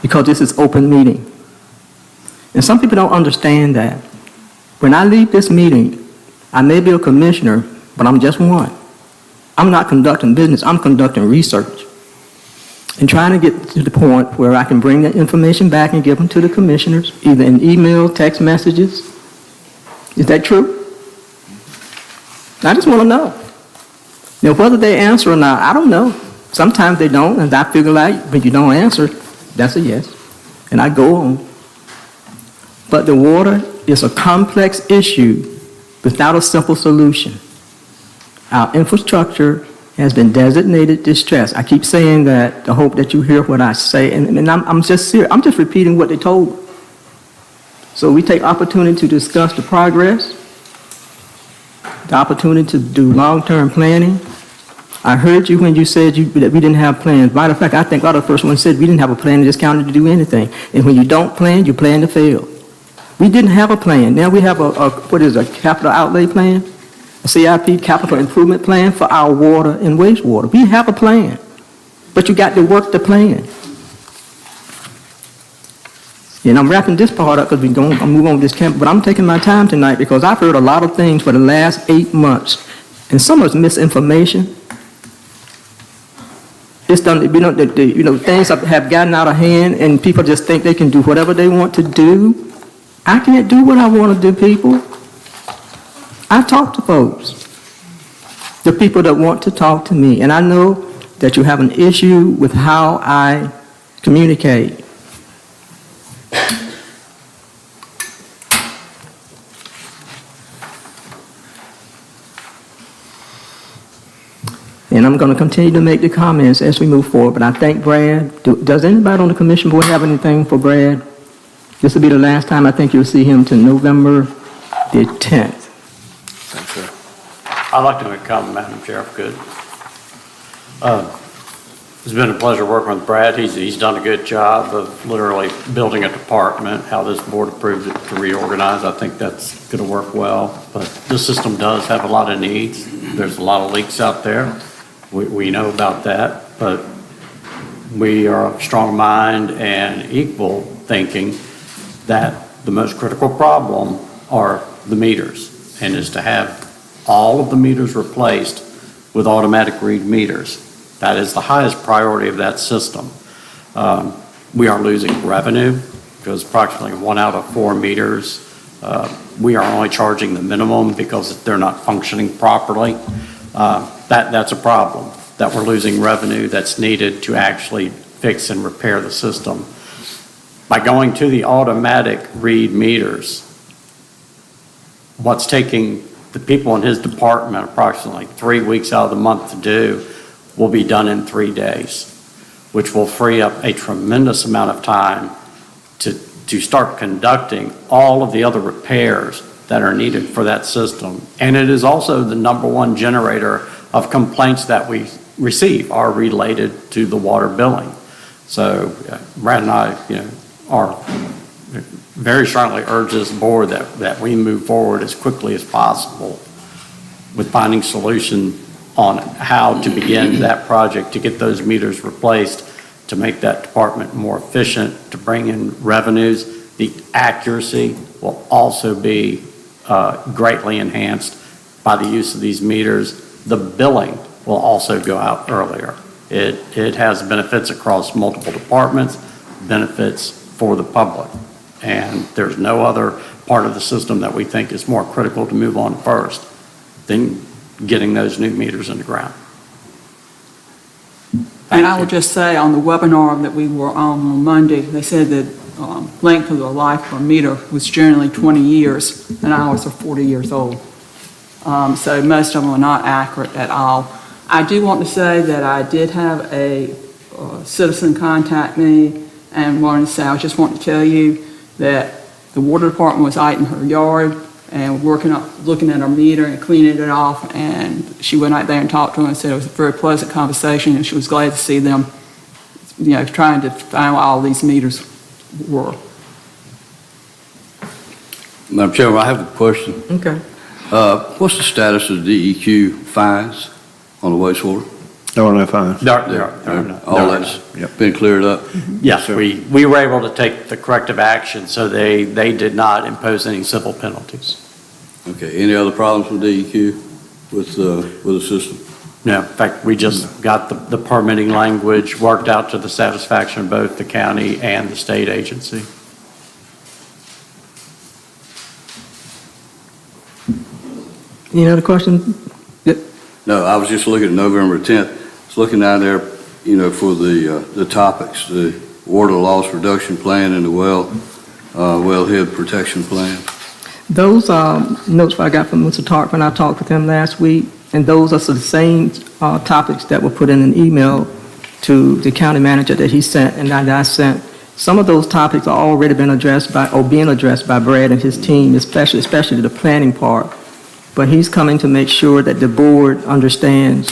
because this is open meeting. And some people don't understand that. When I leave this meeting, I may be a commissioner, but I'm just one. I'm not conducting business. I'm conducting research and trying to get to the point where I can bring that information back and give them to the commissioners, either in email, text messages. Is that true? I just want to know. Now, whether they answer or not, I don't know. Sometimes they don't, and I figure like, when you don't answer, that's a yes. And I go on. But the water is a complex issue without a simple solution. Our infrastructure has been designated distress. I keep saying that to hope that you hear what I say, and I'm just serious. I'm just repeating what they told me. So we take opportunity to discuss the progress, the opportunity to do long-term planning. I heard you when you said that we didn't have plans. Matter of fact, I think a lot of the first one said we didn't have a plan in this county to do anything. And when you don't plan, you plan to fail. We didn't have a plan. Now we have a capital outlay plan, a CIP, capital improvement plan for our water and wastewater. We have a plan, but you got to work the plan. And I'm wrapping this part up because I'm move on with this camp, but I'm taking my time tonight because I've heard a lot of things for the last 8 months, and some of it's misinformation. It's done, things have gotten out of hand, and people just think they can do whatever they want to do. I can't do what I want to do, people. I talk to folks, the people that want to talk to me, and I know that you have an issue with how I communicate. And I'm going to continue to make the comments as we move forward. But I thank Brad. Does anybody on the commission board have anything for Brad? This will be the last time I think you'll see him to November the 10th. Thanks, sir. I'd like to make a comment, Madam Chair, if I could. It's been a pleasure working with Brad. He's done a good job of literally building a department, how this board approved it to reorganize. I think that's going to work well. But this system does have a lot of needs. There's a lot of leaks out there. We know about that, but we are of strong mind and equal thinking that the most critical problem are the meters, and is to have all of the meters replaced with automatic read meters. That is the highest priority of that system. We are losing revenue because approximately 1 out of 4 meters, we are only charging the minimum because they're not functioning properly. That's a problem, that we're losing revenue that's needed to actually fix and repair the system. By going to the automatic read meters, what's taking the people in his department approximately 3 weeks out of the month to do will be done in 3 days, which will free up a tremendous amount of time to start conducting all of the other repairs that are needed for that system. And it is also the #1 generator of complaints that we receive are related to the water billing. So Brad and I, are very strongly urge this board that we move forward as quickly as possible with finding solution on how to begin that project to get those meters replaced, to make that department more efficient, to bring in revenues. The accuracy will also be greatly enhanced by the use of these meters. The billing will also go out earlier. It has benefits across multiple departments, benefits for the public. And there's no other part of the system that we think is more critical to move on first than getting those new meters in the ground. And I would just say on the webinar that we were on Monday, they said that length of the life of a meter was generally 20 years, and ours are 40 years old. So most of them are not accurate at all. I do want to say that I did have a citizen contact me and wanted to say, I just want to tell you that the water department was out in her yard and looking at our meter and cleaning it off, and she went out there and talked to her and said it was a very pleasant conversation, and she was glad to see them, trying to find what all these meters were. Madam Chairman, I have a question. Okay. What's the status of DEQ fines on the wastewater? There are no fines. All that's been cleared up? Yes, we were able to take the corrective action, so they did not impose any civil penalties. Okay, any other problems with DEQ with the system? No, in fact, we just got the permitting language worked out to the satisfaction of both the county and the state agency. Any other questions? No, I was just looking at November 10th. I was looking down there, for the topics, the water loss reduction plan and the wellhead protection plan. Those notes I got from Mr. Tark when I talked with him last week, and those are the same topics that were put in an email to the county manager that he sent and that I sent. Some of those topics are already been addressed being addressed by Brad and his team, especially the planning part. But he's coming to make sure that the board understands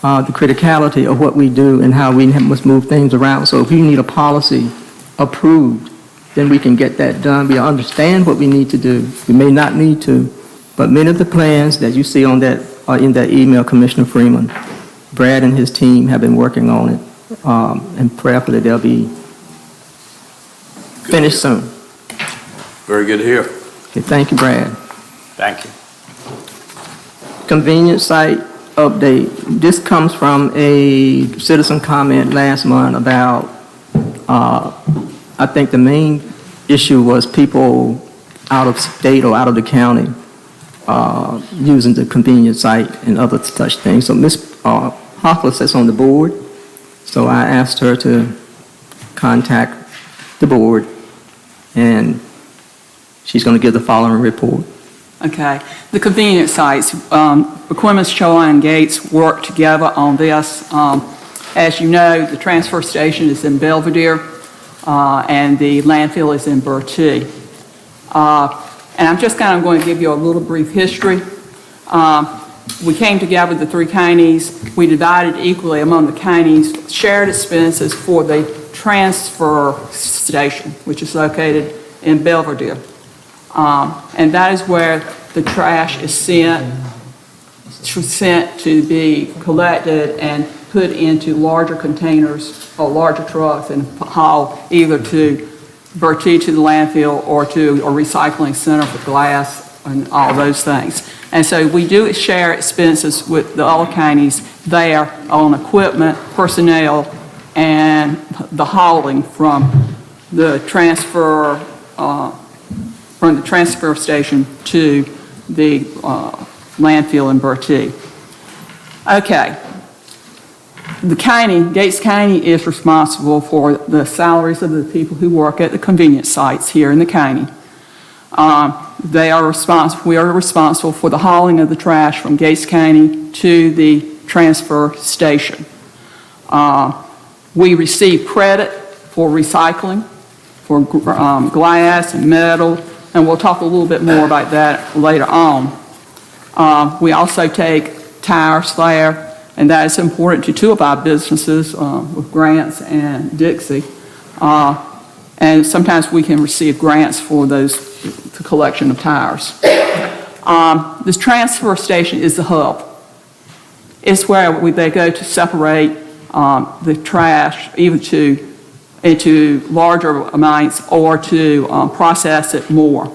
the criticality of what we do and how we must move things around. So if you need a policy approved, then we can get that done. We understand what we need to do. We may not need to, but many of the plans that you see on that are in that email, Commissioner Freeman. Brad and his team have been working on it, and prayerfully they'll be finished soon. Very good to hear. Okay, thank you, Brad. Thank you. Convenience site update. This comes from a citizen comment last month about, I think the main issue was people out of state or out of the county using the convenience site and other such things. So Ms. Hoffler sits on the board, so I asked her to contact the board, and she's going to give the following report. Okay. The convenience sites, McCormick's, Chowan, and Gates work together on this. As you know, the transfer station is in Belvedere, and the landfill is in Bertie. And I'm just kind of going to give you a little brief history. We came together, the three counties. We divided equally among the counties, shared expenses for the transfer station, which is located in Belvedere. And that is where the trash is sent to be collected and put into larger containers or larger trucks and hauled either to Bertie, to the landfill, or to a recycling center for glass and all those things. And so we do share expenses with the other counties there on equipment, personnel, and the hauling from the transfer station to the landfill in Bertie. Okay. The county, Gates County, is responsible for the salaries of the people who work at the convenience sites here in the county. We are responsible for the hauling of the trash from Gates County to the transfer station. We receive credit for recycling, for glass and metal, and we'll talk a little bit more about that later on. We also take tires there, and that is important to two of our businesses, with Grants and Dixie. And sometimes we can receive grants for the collection of tires. This transfer station is the hub. It's where they go to separate the trash either into larger amounts or to process it more.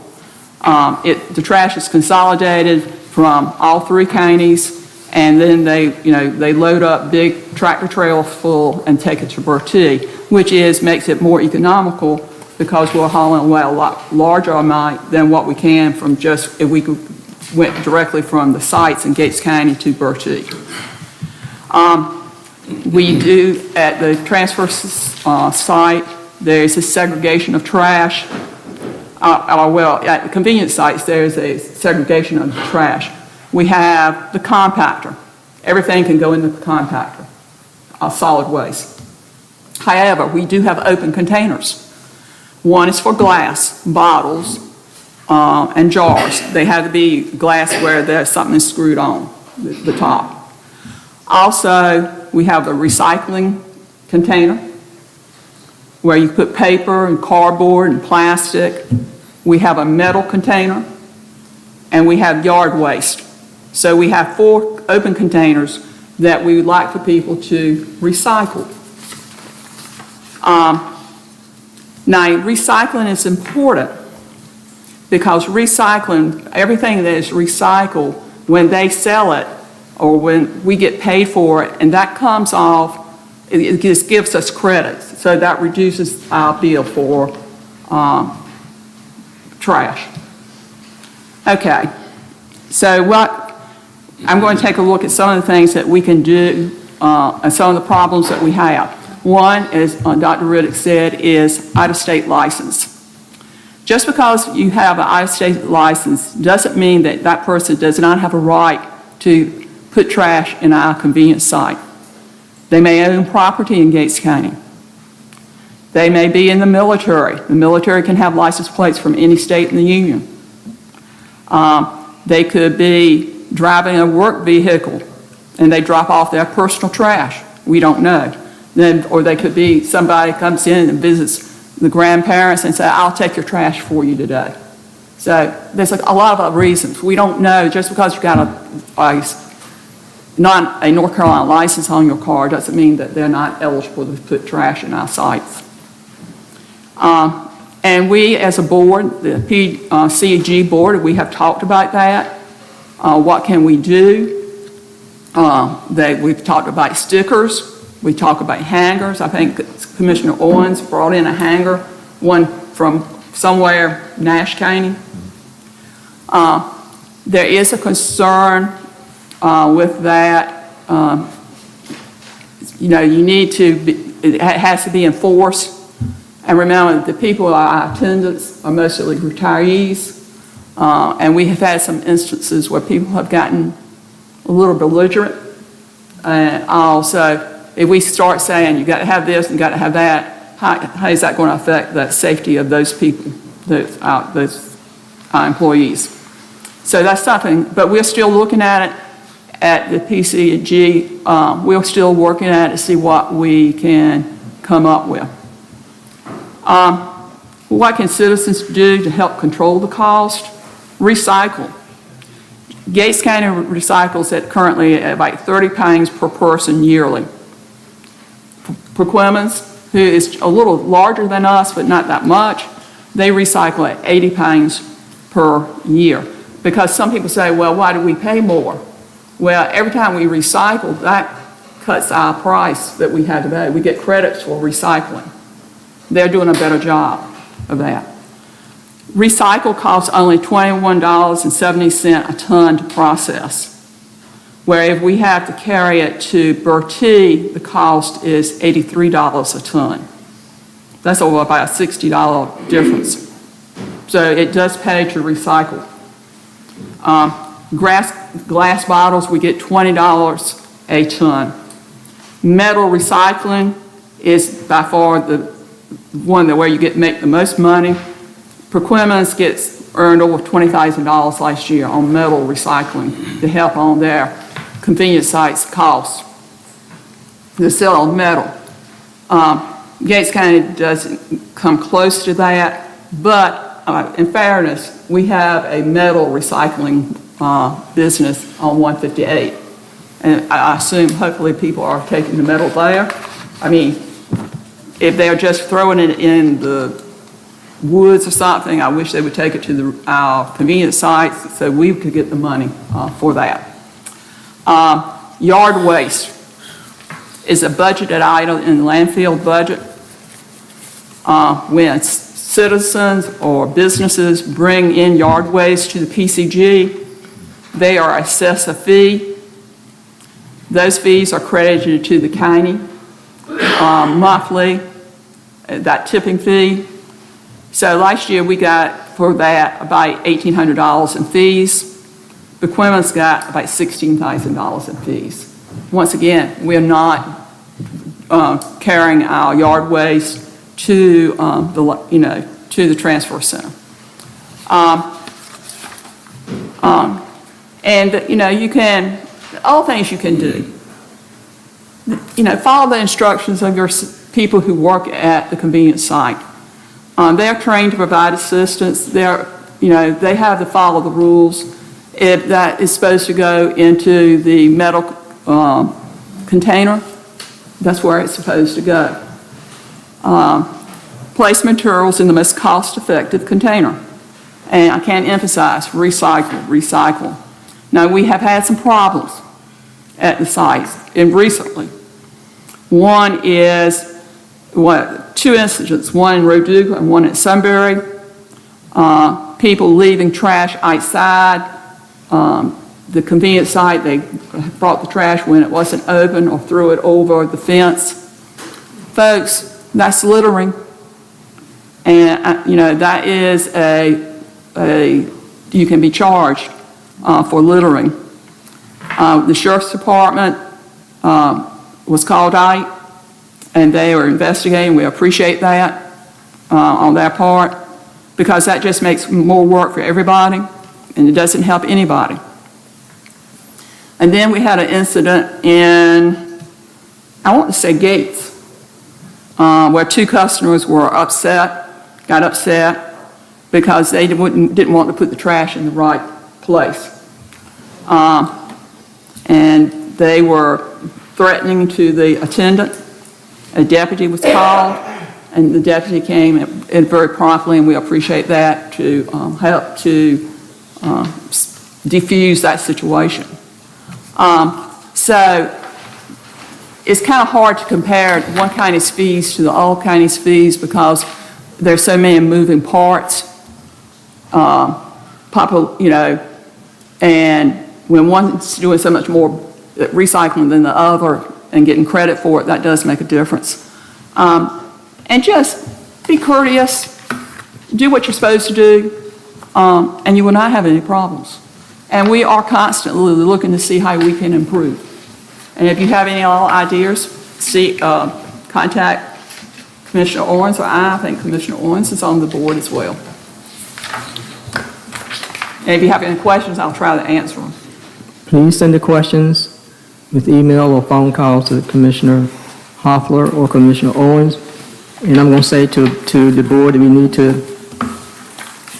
The trash is consolidated from all three counties, and then they load up big tractor trailers full and take it to Bertie, which makes it more economical because we're hauling away a lot larger amount than what we can from just if we went directly from the sites in Gates County to Bertie. We do, at the transfer site, there's a segregation of trash. At the convenience sites, there's a segregation of trash. We have the compactor. Everything can go in the compactor, solid waste. However, we do have open containers. One is for glass, bottles, and jars. They have to be glass where there's something screwed on the top. Also, we have the recycling container where you put paper and cardboard and plastic. We have a metal container, and we have yard waste. So we have 4 open containers that we would like for people to recycle. Now, recycling is important because recycling, everything that is recycled, when they sell it or when we get paid for it, and that comes off, it just gives us credits. So that reduces our bill for trash. Okay, so I'm going to take a look at some of the things that we can do and some of the problems that we have. One, as Dr. Riddick said, is out-of-state license. Just because you have an out-of-state license doesn't mean that that person does not have a right to put trash in our convenience site. They may own property in Gates County. They may be in the military. The military can have license plates from any state in the union. They could be driving a work vehicle and they drop off their personal trash. We don't know. Or they could be somebody comes in and visits the grandparents and say, I'll take your trash for you today. So there's a lot of reasons. We don't know, just because you've got not a North Carolina license on your car doesn't mean that they're not eligible to put trash in our sites. And we, as a board, the PCG board, we have talked about that. What can we do? We've talked about stickers. We talk about hangers. I think Commissioner Owens brought in a hanger, one from somewhere, Nash County. There is a concern with that. You need to, it has to be enforced. And remember, the people, our attendants, are mostly retirees. And we have had some instances where people have gotten a little belligerent. And also, if we start saying, you got to have this and got to have that, how is that going to affect the safety of those people, those employees? So that's something, but we're still looking at it at the PCG. We're still working at it to see what we can come up with. What can citizens do to help control the cost? Recycle. Gates County recycles at currently at about 30 pounds per person yearly. Perquimans, who is a little larger than us, but not that much, they recycle at 80 pounds per year. Because some people say, well, why do we pay more? Well, every time we recycle, that cuts our price that we have today. We get credits for recycling. They're doing a better job of that. Recycle costs only $21.70 a ton to process, where if we have to carry it to Bertie, the cost is $83 a ton. That's over about a $60 difference. So it does pay to recycle. Glass bottles, we get $20 a ton. Metal recycling is by far the one where you make the most money. Perquimans gets earned over $20,000 last year on metal recycling to help on their convenience sites costs. They sell metal. Gates County doesn't come close to that, but in fairness, we have a metal recycling business on 158. And I assume hopefully people are taking the metal there. I mean, if they're just throwing it in the woods or something, I wish they would take it to our convenience sites so we could get the money for that. Yard waste is a budgeted item in the landfill budget. When citizens or businesses bring in yard waste to the PCG, they are assessed a fee. Those fees are credited to the county monthly, that tipping fee. So last year we got for that about $1,800 in fees. Bequimans got about $16,000 in fees. Once again, we're not carrying our yard waste to to the transfer center. You can, all things you can do. Follow the instructions of your people who work at the convenience site. They're trained to provide assistance. They have to follow the rules. If that is supposed to go into the metal container, that's where it's supposed to go. Place materials in the most cost-effective container. And I can't emphasize, recycle, recycle. Now, we have had some problems at the sites recently. One is, two incidents, one in Roduca and one at Sunbury. People leaving trash outside, the convenience site, they brought the trash when it wasn't open or threw it over the fence. Folks, that's littering. And, that is you can be charged for littering. The sheriff's department was called out, and they are investigating. We appreciate that on their part, because that just makes more work for everybody, and it doesn't help anybody. And then we had an incident in, I want to say Gates, where two customers were got upset because they didn't want to put the trash in the right place. And they were threatening to the attendant. A deputy was called, and the deputy came in very promptly, and we appreciate that, to help to defuse that situation. So it's kind of hard to compare one county's fees to the all county's fees, because there's so many moving parts, and when one's doing so much more recycling than the other and getting credit for it, that does make a difference. And just be courteous, do what you're supposed to do, and you will not have any problems. And we are constantly looking to see how we can improve. And if you have any ideas, contact Commissioner Owens, or I think Commissioner Owens is on the board as well. And if you have any questions, I'll try to answer them. Please send the questions with email or phone calls to Commissioner Hoffler or Commissioner Owens. And I'm going to say to the board that we need to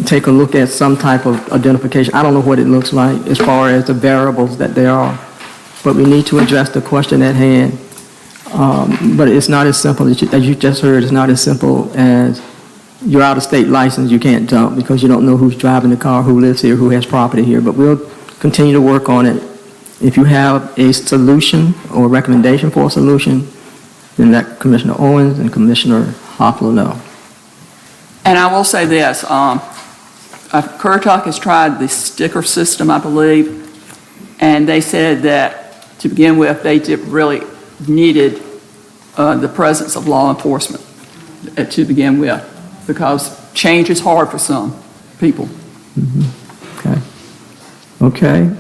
take a look at some type of identification. I don't know what it looks like as far as the variables that there are, but we need to address the question at hand. But it's not as simple as you just heard. It's not as simple as your out-of-state license you can't dump because you don't know who's driving the car, who lives here, who has property here. But we'll continue to work on it. If you have a solution or a recommendation for a solution, then let Commissioner Owens and Commissioner Hoffler know. And I will say this, Currituck has tried the sticker system, I believe, and they said that to begin with, they really needed the presence of law enforcement to begin with, because change is hard for some people. Okay.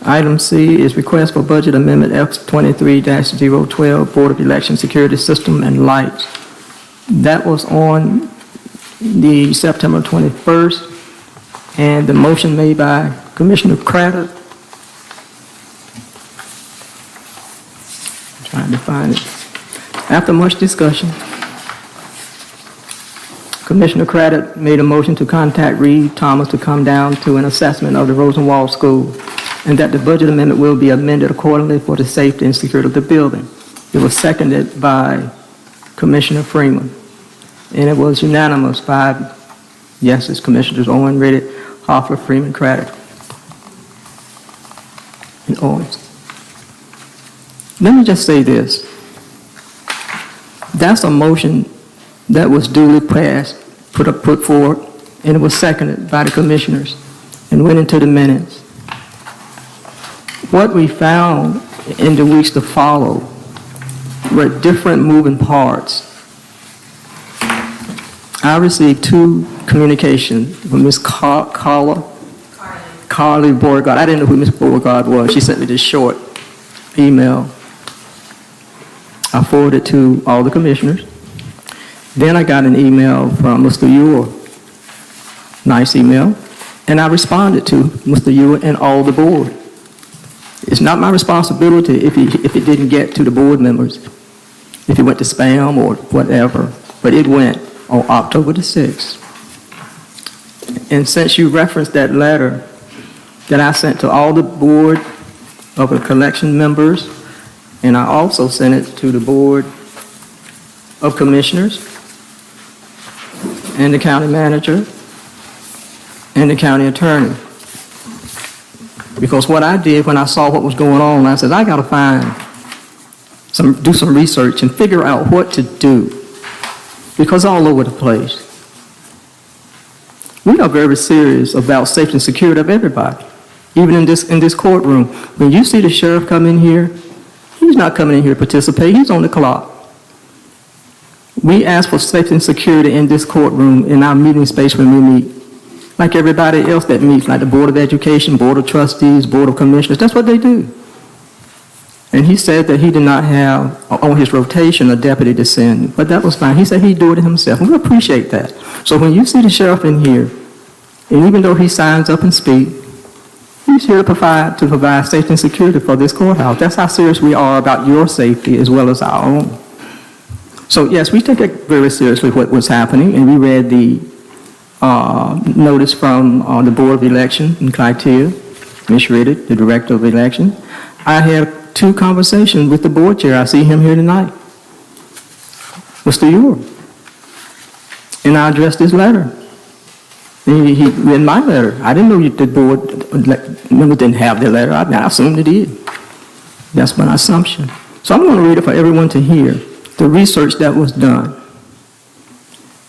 Item C is request for budget amendment F23-012, Board of Election Security System and Lights. That was on the September 21st, and the motion made by Commissioner Craddock. I'm trying to find it. After much discussion, Commissioner Craddock made a motion to contact Reed Thomas to come down to an assessment of the Rosenwald School, and that the budget amendment will be amended accordingly for the safety and security of the building. It was seconded by Commissioner Freeman, and it was unanimous, 5 yeses, Commissioners Owen, Riddick, Hoffler, Freeman, Craddock, and Owens. Let me just say this. That's a motion that was duly passed, put forward, and it was seconded by the commissioners and went into the minutes. What we found in the weeks to follow were different moving parts. I received 2 communications from Ms. Carly Beauregard. I didn't know who Ms. Beauregard was. She sent me this short email. I forwarded it to all the commissioners. Then I got an email from Mr. Ewell, nice email, and I responded to Mr. Ewell and all the board. It's not my responsibility if it didn't get to the board members, if it went to spam or whatever, but it went on October the 6th. And since you referenced that letter that I sent to all the board of the collection members, and I also sent it to the board of commissioners and the county manager and the county attorney. Because what I did when I saw what was going on, I said, I got to do some research and figure out what to do, because all over the place. We are very serious about safety and security of everybody. even in this courtroom. When you see the sheriff come in here, he's not coming in here to participate, he's on the clock. We ask for safety and security in this courtroom, in our meeting space when we meet, like everybody else that meets, like the Board of Education, Board of Trustees, Board of Commissioners, that's what they do. And he said that he did not have on his rotation a deputy to send, but that was fine. He said he'd do it himself, and we appreciate that. So when you see the sheriff in here, and even though he signs up and speaks, he's here to provide safety and security for this courthouse. That's how serious we are about your safety as well as our own. So yes, we take it very seriously what was happening, and we read the notice from the Board of Election and Criteria, Ms. Riddick, the Director of Election. I had 2 conversations with the board chair. I see him here tonight, Mr. Ure. And I addressed his letter. And he read my letter. I didn't know the board members didn't have their letter. I assumed it did. That's my assumption. So I'm going to read it for everyone to hear. The research that was done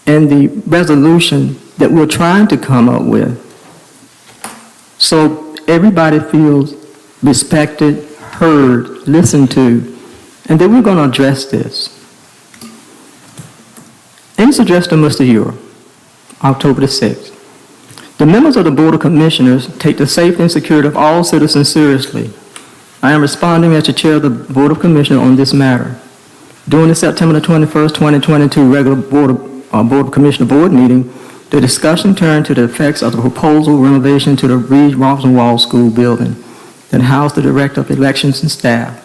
and the resolution that we're trying to come up with, so everybody feels respected, heard, listened to, and then we're going to address this. And it's addressed to Mr. Ure, October the 6th. The members of the Board of Commissioners take the safety and security of all citizens seriously. I am responding as the chair of the Board of Commissioners on this matter. During the September 21st, 2022 regular Board of Commissioners board meeting, the discussion turned to the effects of the proposal renovation to the Reed Rosenwald School building that housed the Director of Elections and Staff.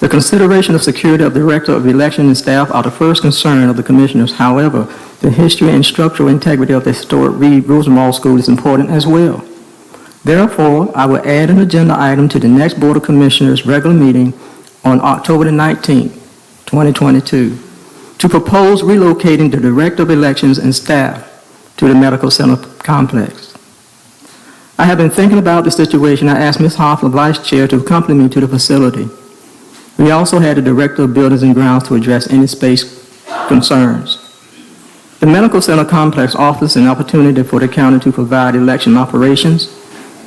The consideration of security of the Director of Elections and Staff are the first concern of the Commissioners. However, the history and structural integrity of the historic Reed Rosenwald School is important as well. Therefore, I will add an agenda item to the next Board of Commissioners regular meeting on October the 19th, 2022, to propose relocating the Director of Elections and Staff to the Medical Center complex. I have been thinking about the situation. I asked Ms. Hoffler, Vice Chair, to accompany me to the facility. We also had the Director of Buildings and Grounds to address any space concerns. The Medical Center complex offers an opportunity for the county to provide election operations,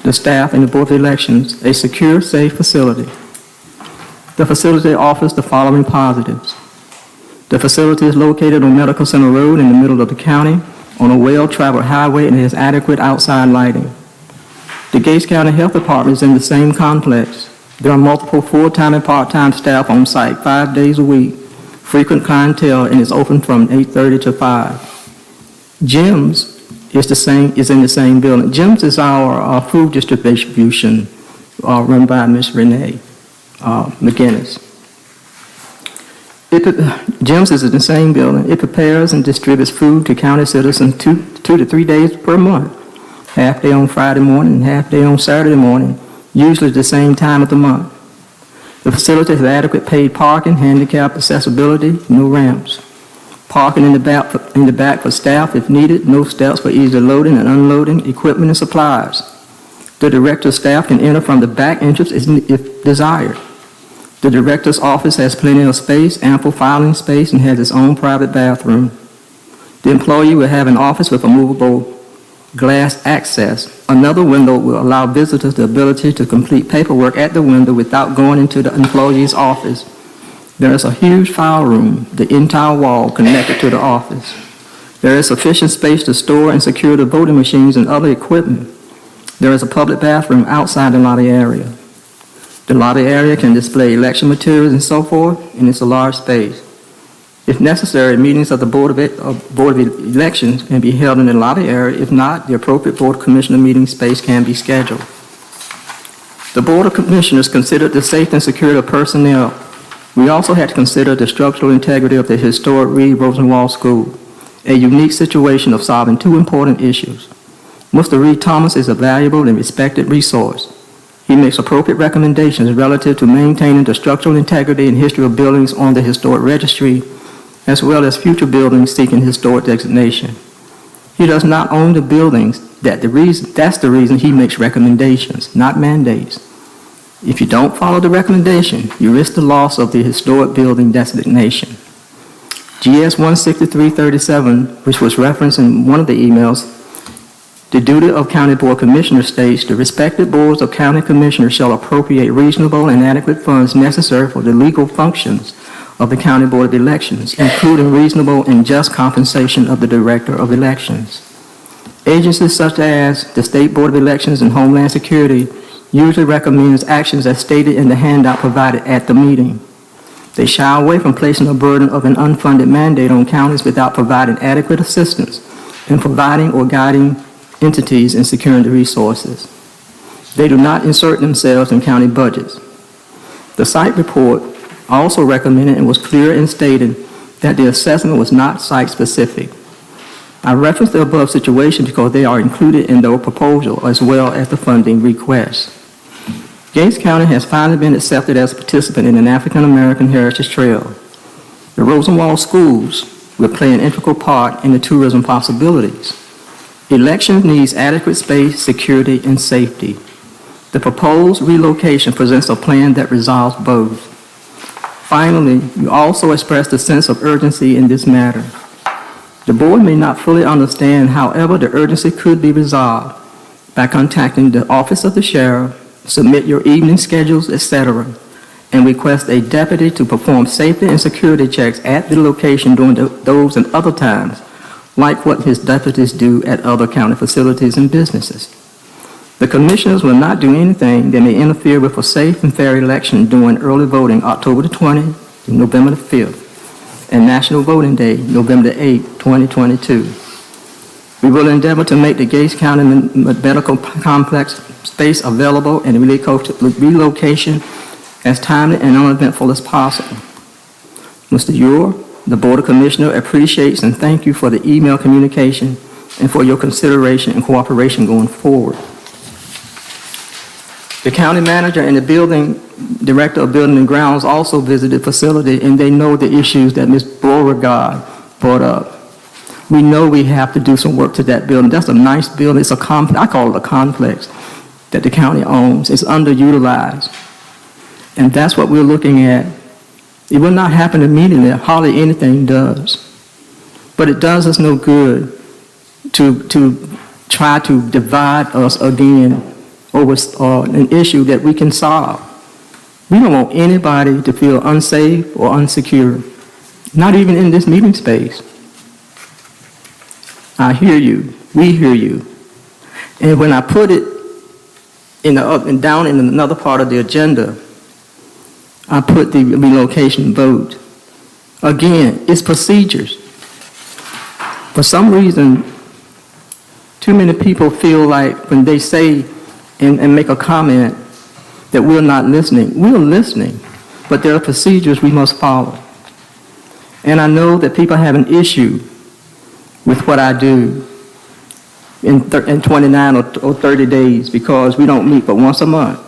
the staff, and the Board of Elections a secure, safe facility. The facility offers the following positives. The facility is located on Medical Center Road in the middle of the county on a well-traveled highway and has adequate outside lighting. The Gates County Health Department is in the same complex. There are multiple full-time and part-time staff on site 5 days a week, frequent clientele, and is open from 8:30 to 5. Jim's is in the same building. Jim's is our food distribution run by Ms. Renee McGinnis. Jim's is in the same building. It prepares and distributes food to county citizens 2 to 3 days per month. Half day on Friday morning and half day on Saturday morning, usually the same time of the month. The facility has adequate paid parking, handicap accessibility, no ramps. Parking in the back for staff if needed, no steps for easy loading and unloading equipment and supplies. The director's staff can enter from the back entrance if desired. The director's office has plenty of space, ample filing space, and has its own private bathroom. The employee will have an office with a movable glass access. Another window will allow visitors the ability to complete paperwork at the window without going into the employee's office. There is a huge file room, the entire wall connected to the office. There is sufficient space to store and secure the voting machines and other equipment. There is a public bathroom outside the lobby area. The lobby area can display election materials and so forth, and it's a large space. If necessary, meetings of the Board of Elections can be held in the lobby area. If not, the appropriate Board of Commissioner meeting space can be scheduled. The Board of Commissioners considered the safety and security of personnel. We also had to consider the structural integrity of the historic Reed Rosenwald School, a unique situation of solving 2 important issues. Mr. Reed Thomas is a valuable and respected resource. He makes appropriate recommendations relative to maintaining the structural integrity and history of buildings on the historic registry, as well as future buildings seeking historic designation. He does not own the buildings. That's the reason he makes recommendations, not mandates. If you don't follow the recommendation, you risk the loss of the historic building designation. GS 16337, which was referenced in one of the emails, The duty of County Board Commissioners states the respective boards of county commissioners shall appropriate reasonable and adequate funds necessary for the legal functions of the County Board of Elections, including reasonable and just compensation of the Director of Elections. Agencies such as the State Board of Elections and Homeland Security usually recommends actions as stated in the handout provided at the meeting. They shy away from placing a burden of an unfunded mandate on counties without providing adequate assistance in providing or guiding entities in securing the resources. They do not insert themselves in county budgets. The site report also recommended and was clear in stating that the assessment was not site-specific. I reference the above situation because they are included in the proposal as well as the funding request. Gates County has finally been accepted as a participant in an African American Heritage Trail. The Rosenwald schools will play an integral part in the tourism possibilities. Elections needs adequate space, security, and safety. The proposed relocation presents a plan that resolves both. Finally, you also expressed a sense of urgency in this matter. The board may not fully understand, however, the urgency could be resolved by contacting the office of the sheriff, submit your evening schedules, etc., and request a deputy to perform safety and security checks at the location during those and other times, like what his deputies do at other county facilities and businesses. The commissioners will not do anything that may interfere with a safe and fair election during early voting October the 20th to November the 5th, and National Voting Day, November the 8th, 2022. We will endeavor to make the Gates County Medical Complex space available and relocation as timely and uneventful as possible. Mr. Ure, the Board of Commissioners appreciates and thank you for the email communication and for your consideration and cooperation going forward. The county manager and the building director of Building and Grounds also visited the facility, and they know the issues that Ms. Beauregard brought up. We know we have to do some work to that building. That's a nice building. It's a complex. I call it a complex that the county owns. It's underutilized. And that's what we're looking at. It will not happen immediately. Hardly anything does. But it does us no good to try to divide us again over an issue that we can solve. We don't want anybody to feel unsafe or unsecure, not even in this meeting space. I hear you. We hear you. And when I put it down in another part of the agenda, I put the relocation vote. Again, it's procedures. For some reason, too many people feel like when they say and make a comment that we're not listening. We're listening, but there are procedures we must follow. And I know that people have an issue with what I do in 29 or 30 days because we don't meet but once a month.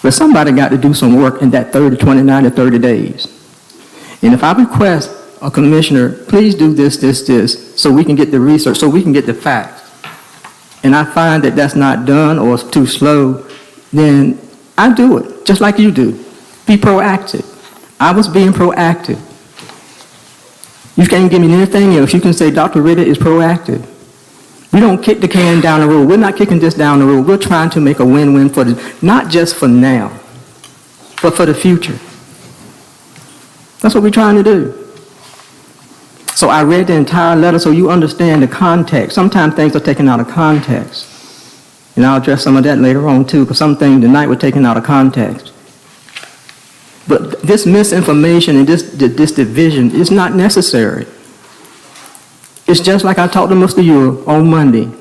But somebody got to do some work in that 29 to 30 days. And if I request a commissioner, please do this, so we can get the research, so we can get the facts, and I find that that's not done or it's too slow, then I do it, just like you do. Be proactive. I was being proactive. You can't give me anything else. You can say Dr. Ritter is proactive. We don't kick the can down the road. We're not kicking this down the road. We're trying to make a win-win for not just for now, but for the future. That's what we're trying to do. So I read the entire letter so you understand the context. Sometimes things are taken out of context. And I'll address some of that later on too, because some things tonight were taken out of context. But this misinformation and this division is not necessary. It's just like I talked to Mr. Ewell on Monday.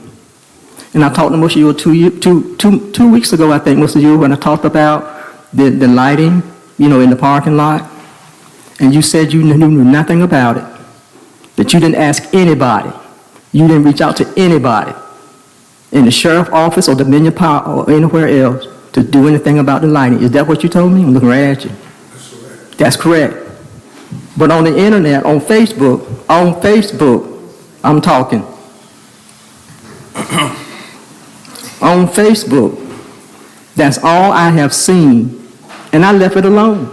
And I talked to Mr. Ewell two weeks ago, I think, Mr. Ewell, when I talked about the lighting, in the parking lot. And you said you knew nothing about it. That you didn't ask anybody. You didn't reach out to anybody in the sheriff's office or Dominion Power or anywhere else to do anything about the lighting. Is that what you told me? I'm looking right at you. That's correct. But on the internet, on Facebook, I'm talking. On Facebook, that's all I have seen. And I left it alone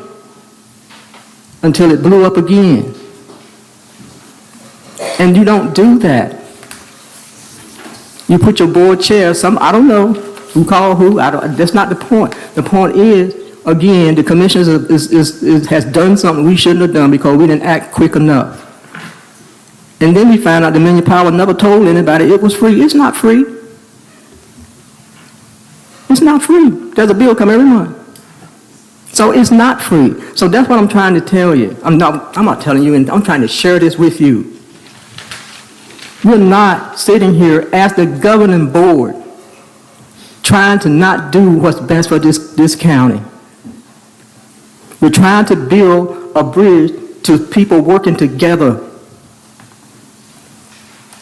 until it blew up again. And you don't do that. You put your board chair, I don't know who called who, that's not the point. The point is, again, the commissioners has done something we shouldn't have done because we didn't act quick enough. And then we found out Dominion Power never told anybody it was free. It's not free. It's not free. There's a bill come every month. So it's not free. So that's what I'm trying to tell you. I'm not telling you, I'm trying to share this with you. We're not sitting here as the governing board trying to not do what's best for this county. We're trying to build a bridge to people working together.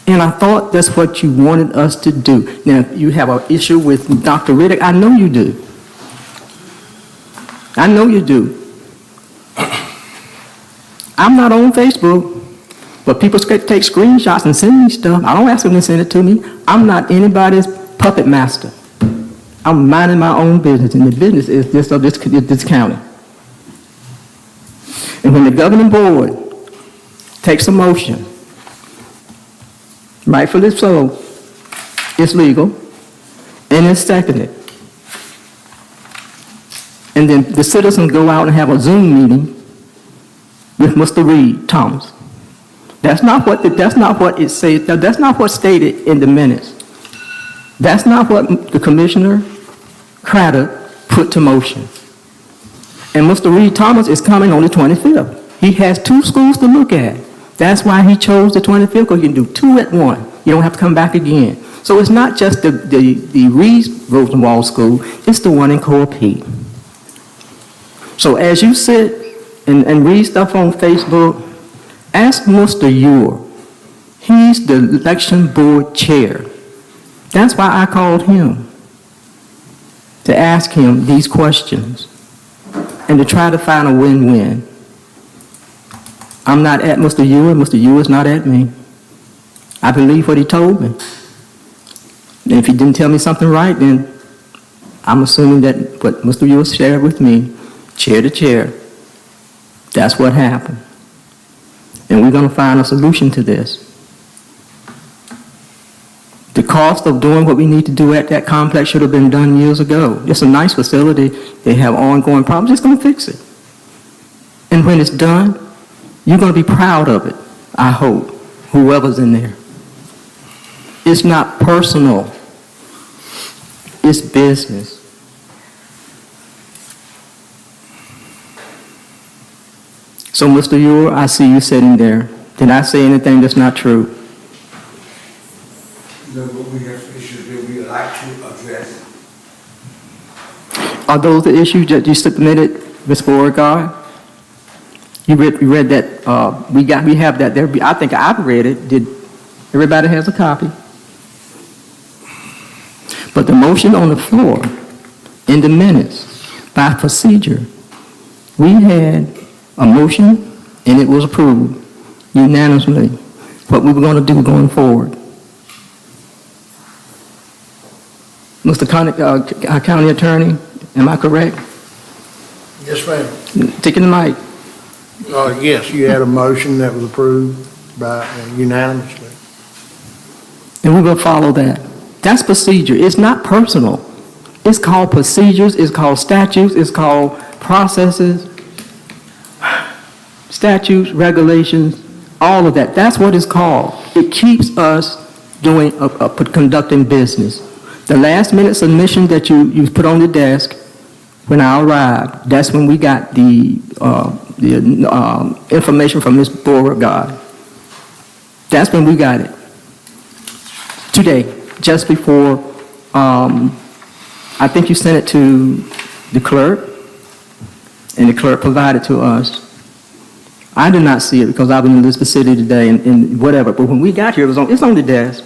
And I thought that's what you wanted us to do. Now, you have an issue with Dr. Riddick. I know you do. I know you do. I'm not on Facebook, but people take screenshots and send me stuff. I don't ask them to send it to me. I'm not anybody's puppet master. I'm minding my own business, and the business is this of this county. And when the governing board takes a motion, rightfully so, it's legal, and it's seconded. And then the citizens go out and have a Zoom meeting with Mr. Reed Thomas. That's not what it says. That's not what's stated in the minutes. That's not what the Commissioner Craddock put to motion. And Mr. Reed Thomas is coming on the 25th. He has 2 schools to look at. That's why he chose the 25th, because you can do 2 at one. You don't have to come back again. So it's not just the Reed Rosenwald School, it's the one in Core Peak. So as you sit and read stuff on Facebook, ask Mr. Ewer. He's the election board chair. That's why I called him, to ask him these questions and to try to find a win-win. I'm not at Mr. Ewer. Mr. Ewer's not at me. I believe what he told me. And if he didn't tell me something right, then I'm assuming that what Mr. Ewer shared with me, chair to chair, that's what happened. And we're going to find a solution to this. The cost of doing what we need to do at that complex should have been done years ago. It's a nice facility. They have ongoing problems. Just going to fix it. And when it's done, you're going to be proud of it, I hope, whoever's in there. It's not personal. It's business. So, Mr. Ewer, I see you sitting there. Did I say anything that's not true? No, but we have issues that we would like to address. Are those the issues that you submitted, Ms. Beauregard? You read that, we have that there. I think I've read it. Did everybody has a copy? But the motion on the floor, in the minutes, by procedure, we had a motion and it was approved unanimously, what we were going to do going forward. Mr. County Attorney, am I correct? Yes, ma'am. Taking the mic. Yes, you had a motion that was approved by unanimously. And we're going to follow that. That's procedure. It's not personal. It's called procedures. It's called statutes. It's called processes, statutes, regulations, all of that. That's what it's called. It keeps us doing, conducting business. The last minute submission that you put on the desk when I arrived, that's when we got the information from Ms. Beauregard. That's when we got it. Today, just before, I think you sent it to the clerk, and the clerk provided to us. I did not see it because I was in Elizabeth City today and whatever, but when we got here, it's on the desk.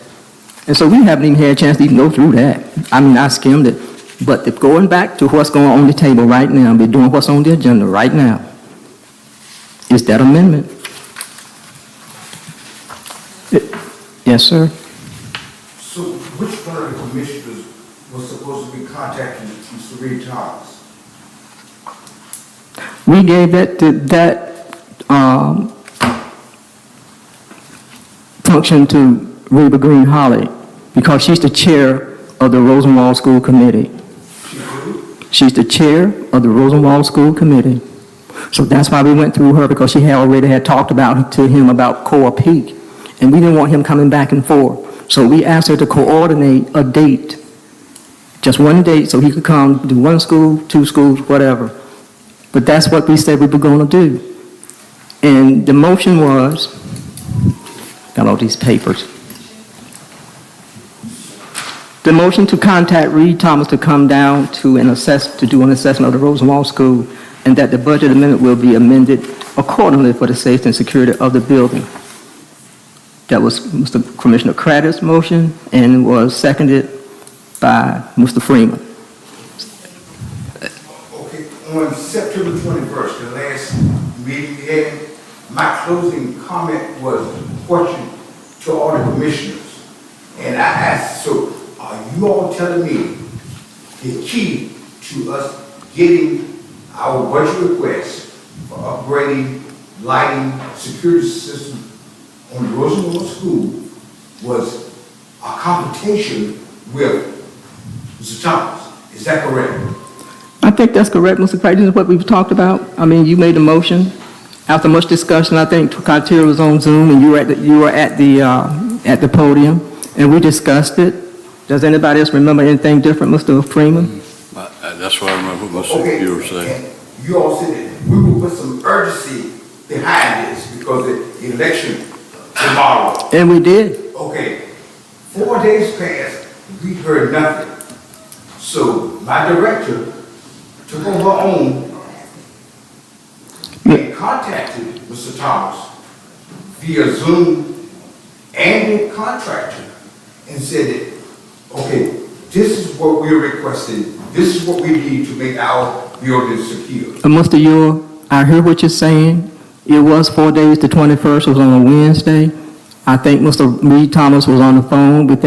And so we haven't even had a chance to even go through that. I mean, I skimmed it. But going back to what's going on the table right now, we're doing what's on the agenda right now, is that amendment. Yes, sir. So which one of the commissioners was supposed to be contacting Mr. Reed Thomas? We gave that function to Reba Green Holly. because she's the chair of the Rosenwald School Committee. She's the chair of the Rosenwald School Committee. So that's why we went through her, because she had already had talked to him about Core Peak, and we didn't want him coming back and forth. So we asked her to coordinate a date, just one date, so he could come do one school, two schools, whatever. But that's what we said we were going to do. And the motion was, got all these papers. The motion to contact Reed Thomas to come down to do an assessment of the Rosenwald School, and that the budget amendment will be amended accordingly for the safety and security of the building. That was Mr. Commissioner Craddock's motion, and was seconded by Mr. Freeman. Okay, on September 21st, the last meeting we had, my closing comment was a question to all the commissioners. And I asked, so are you all telling me the key to us getting our budget request for upgrading lighting security system on the Rosenwald School was a competition with Mr. Thomas? Is that correct? I think that's correct, Mr. Craddock. This is what we've talked about. I mean, you made the motion. After much discussion, I think Criteria was on Zoom, and you were at the podium, and we discussed it. Does anybody else remember anything different, Mr. Freeman? That's what I remember what you were saying. And you all said that we will put some urgency behind this because the election tomorrow. And we did. Okay, 4 days passed, we heard nothing. So my director took over on and contacted Mr. Thomas via Zoom and the contractor and said that, okay, this is what we're requesting, this is what we need to make our building secure. Mr. Ewell, I hear what you're saying. It was 4 days, the 21st was on a Wednesday. I think Mr. Reed Thomas was on the phone, but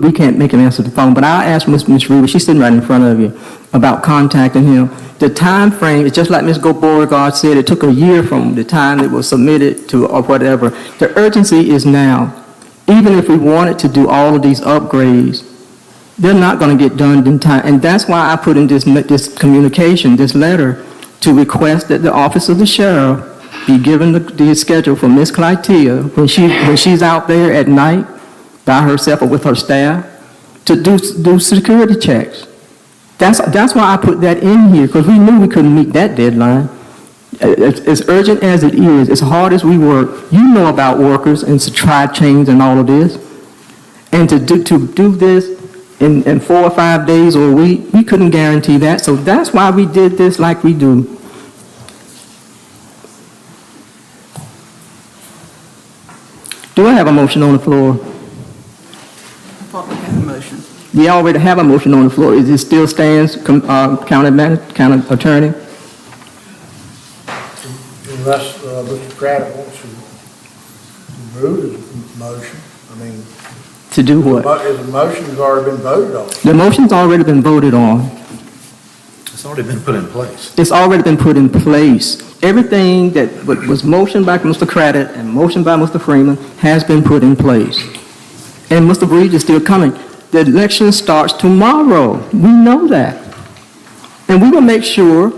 we can't make him answer the phone. But I asked Ms. Reed, she's sitting right in front of you, about contacting him. The time frame is just like Ms. Beauregard said, it took a year from the time it was submitted to or whatever. The urgency is now. Even if we wanted to do all of these upgrades, they're not going to get done in time. And that's why I put in this communication, this letter, to request that the office of the sheriff be given the schedule for Ms. Clytia when she's out there at night by herself or with her staff to do security checks. That's why I put that in here, because we knew we couldn't meet that deadline. As urgent as it is, as hard as we work, you know about workers and supply chains and all of this. And to do this in 4 or 5 days or a week, we couldn't guarantee that. So that's why we did this like we do. Do I have a motion on the floor? I thought we had a motion. We already have a motion on the floor. Is it still stands, county attorney? Unless Mr. Craddock wants to remove his motion, I mean. To do what? The motion's already been voted on. The motion's already been voted on. It's already been put in place. It's already been put in place. Everything that was motioned by Mr. Craddock and motioned by Mr. Freeman has been put in place. And Mr. Breed is still coming. The election starts tomorrow. We know that. And we will make sure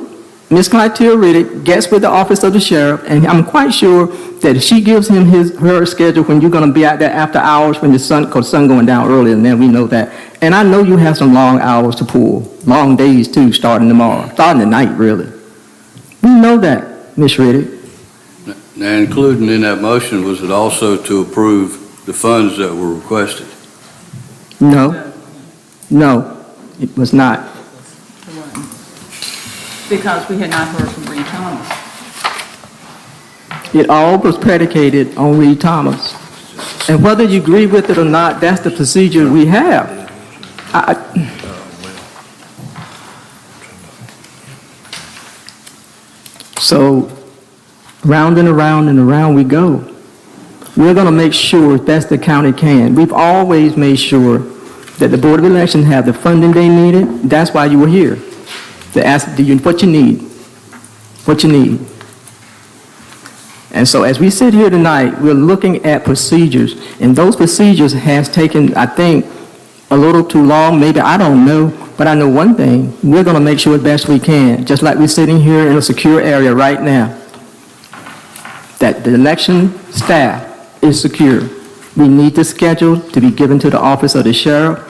Ms. Clytia Riddick gets with the office of the sheriff, and I'm quite sure that if she gives him her schedule when you're going to be out there after hours when because the sun going down earlier than that, we know that. And I know you have some long hours to pull, long days too, starting tomorrow, starting tonight, really. We know that, Ms. Riddick. Now, including in that motion, was it also to approve the funds that were requested? No, it was not. Because we had not heard from Reed Thomas. It all was predicated on Reed Thomas. And whether you agree with it or not, that's the procedure we have. So, round and around and around we go. We're going to make sure best the county can. We've always made sure that the Board of Elections have the funding they needed. That's why you were here. To ask what you need. What you need. And so as we sit here tonight, we're looking at procedures. And those procedures has taken, I think, a little too long, maybe, I don't know, but I know one thing, we're going to make sure as best we can, just like we're sitting here in a secure area right now, that the election staff is secure. We need the schedule to be given to the office of the sheriff.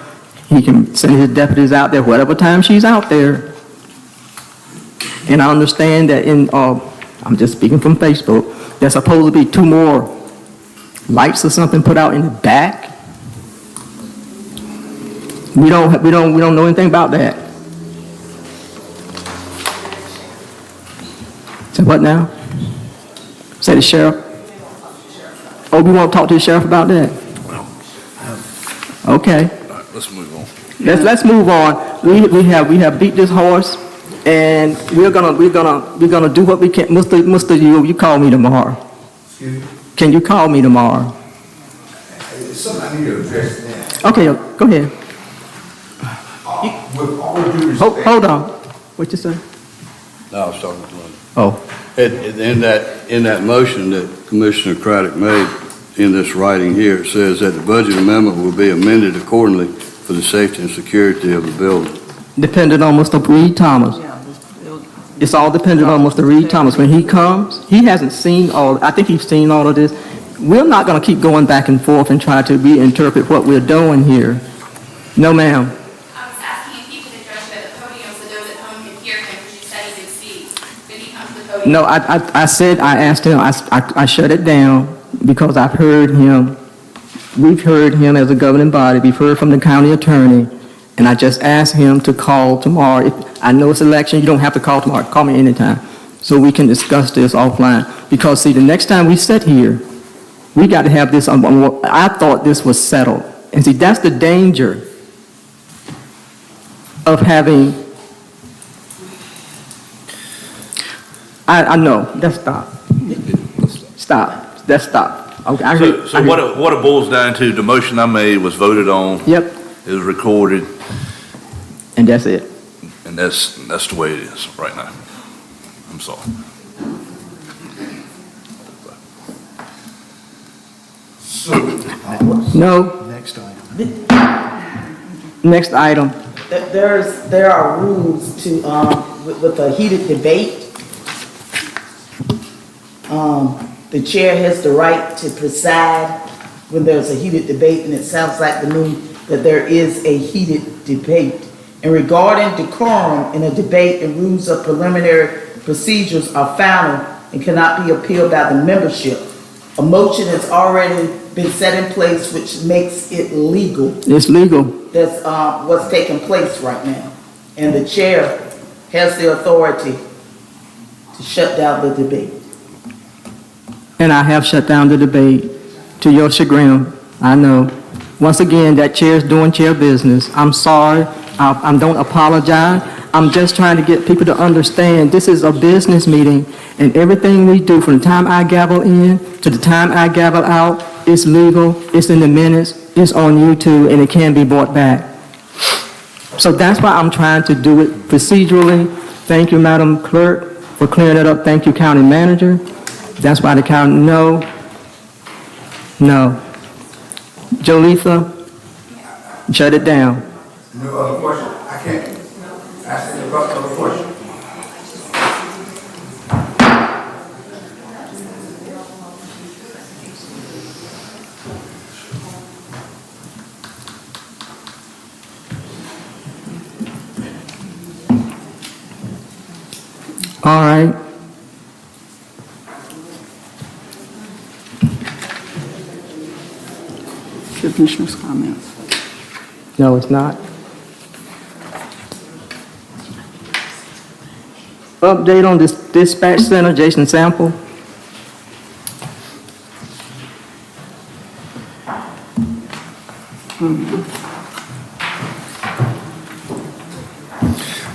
He can send his deputies out there whatever time she's out there. And I understand that I'm just speaking from Facebook, there's supposed to be 2 more lights or something put out in the back. We don't know anything about that. So what now? Say the sheriff? Oh, we want to talk to the sheriff about that? Okay. Let's move on. Let's move on. We have beat this horse, and we're gonna do what we can. Mr. You call me tomorrow. Excuse me? Can you call me tomorrow? It's something I need to address now. Okay, go ahead. With all due respect. Hold on. What you say? No, I was talking to Linda. Oh. In that motion that Commissioner Craddock made in this writing here, it says that the budget amendment will be amended accordingly for the safety and security of the building. Dependent on Mr. Reed Thomas. It's all dependent on Mr. Reed Thomas. When he comes, he hasn't seen I think he's seen all of this. We're not going to keep going back and forth and try to reinterpret what we're doing here. No, ma'am. No, I asked him, I shut it down because I've heard him, we've heard him as a governing body, we've heard from the county attorney, and I just asked him to call tomorrow. I know it's election, you don't have to call tomorrow, call me anytime, so we can discuss this offline. Because see, the next time we sit here, we got to have this, I thought this was settled. And see, that's the danger of having, I know, let's stop. Let's stop. Okay, So what it boils down to, the motion I made was voted on. Yep. It was recorded, And that's it. and that's the way it is right now. I'm sorry. No. Next item. There are rules to, with a heated debate. The chair has the right to preside when there's a heated debate, and it sounds like to me that there is a heated debate. And regarding decorum in a debate, and rules of preliminary procedures are final and cannot be appealed by the membership. A motion has already been set in place, which makes it legal. It's legal. That's what's taking place right now. And the chair has the authority to shut down the debate. And I have shut down the debate to your chagrin. I know. Once again, that chair's doing chair business. I'm sorry. I don't apologize. I'm just trying to get people to understand this is a business meeting, and everything we do from the time I gavel in to the time I gavel out, it's legal, it's in the minutes, it's on YouTube, and it can be brought back. So that's why I'm trying to do it procedurally. Thank you, Madam Clerk, for clearing that up. Thank you, County Manager. That's why the county, no. Jolitha, shut it down. No other question? I can't ask any other question. All right. Commissioner's comments. No, it's not. Update on this dispatch center, Jason Sample.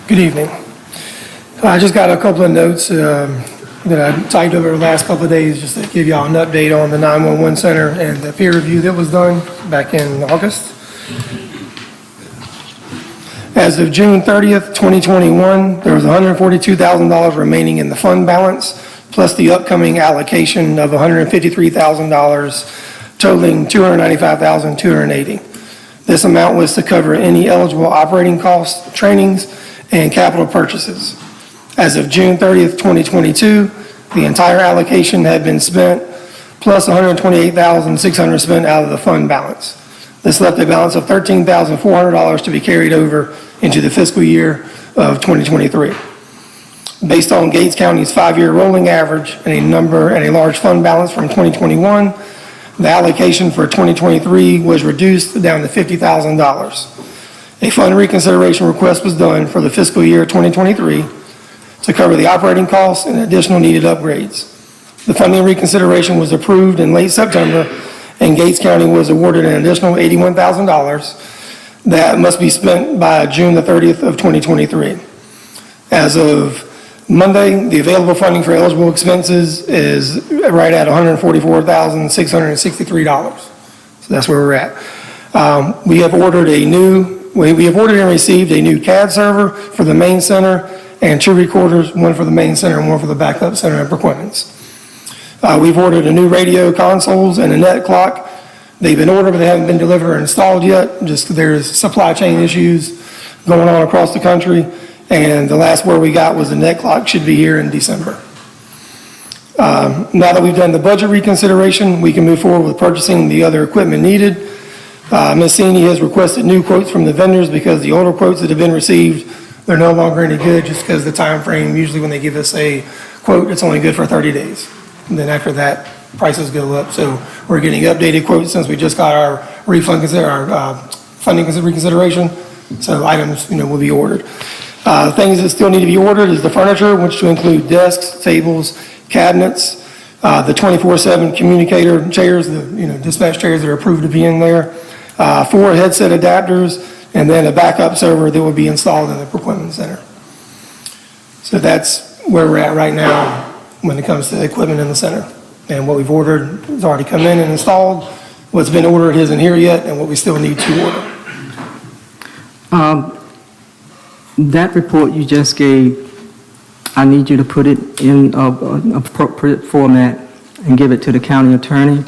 Good evening. I just got a couple of notes that I typed over the last couple of days just to give y'all an update on the 911 center and the peer review that was done back in August. As of June 30th, 2021, there was $142,000 remaining in the fund balance, plus the upcoming allocation of $153,000, totaling $295,280. This amount was to cover any eligible operating costs, trainings, and capital purchases. As of June 30th, 2022, the entire allocation had been spent, plus $128,600 spent out of the fund balance. This left a balance of $13,400 to be carried over into the fiscal year of 2023. Based on Gates County's 5-year rolling average and a large fund balance from 2021, the allocation for 2023 was reduced down to $50,000. A fund reconsideration request was done for the fiscal year 2023 to cover the operating costs and additional needed upgrades. The funding reconsideration was approved in late September, and Gates County was awarded an additional $81,000 that must be spent by June the 30th of 2023. As of Monday, the available funding for eligible expenses is right at $144,663. So that's where we're at. We have ordered and received a new CAD server for the main center and 2 recorders, one for the main center and one for the backup center and equipment. We've ordered a new radio consoles and a net clock. They've been ordered, but they haven't been delivered or installed yet. Just there's supply chain issues going on across the country. And the last word we got was the net clock should be here in December. Now that we've done the budget reconsideration, we can move forward with purchasing the other equipment needed. Ms. Sini has requested new quotes from the vendors because the older quotes that have been received, they're no longer any good just because the time frame, usually when they give us a quote, it's only good for 30 days. And then after that, prices go up. So we're getting updated quotes since we just got our funding reconsideration. So items, will be ordered. Things that still need to be ordered is the furniture, which to include desks, tables, cabinets, the 24/7 communicator chairs, the dispatch chairs that are approved to be in there, 4 headset adapters, and then a backup server that will be installed in the equipment center. So that's where we're at right now when it comes to equipment in the center. And what we've ordered has already come in and installed. What's been ordered isn't here yet, and what we still need to order. That report you just gave, I need you to put it in an appropriate format and give it to the county attorney.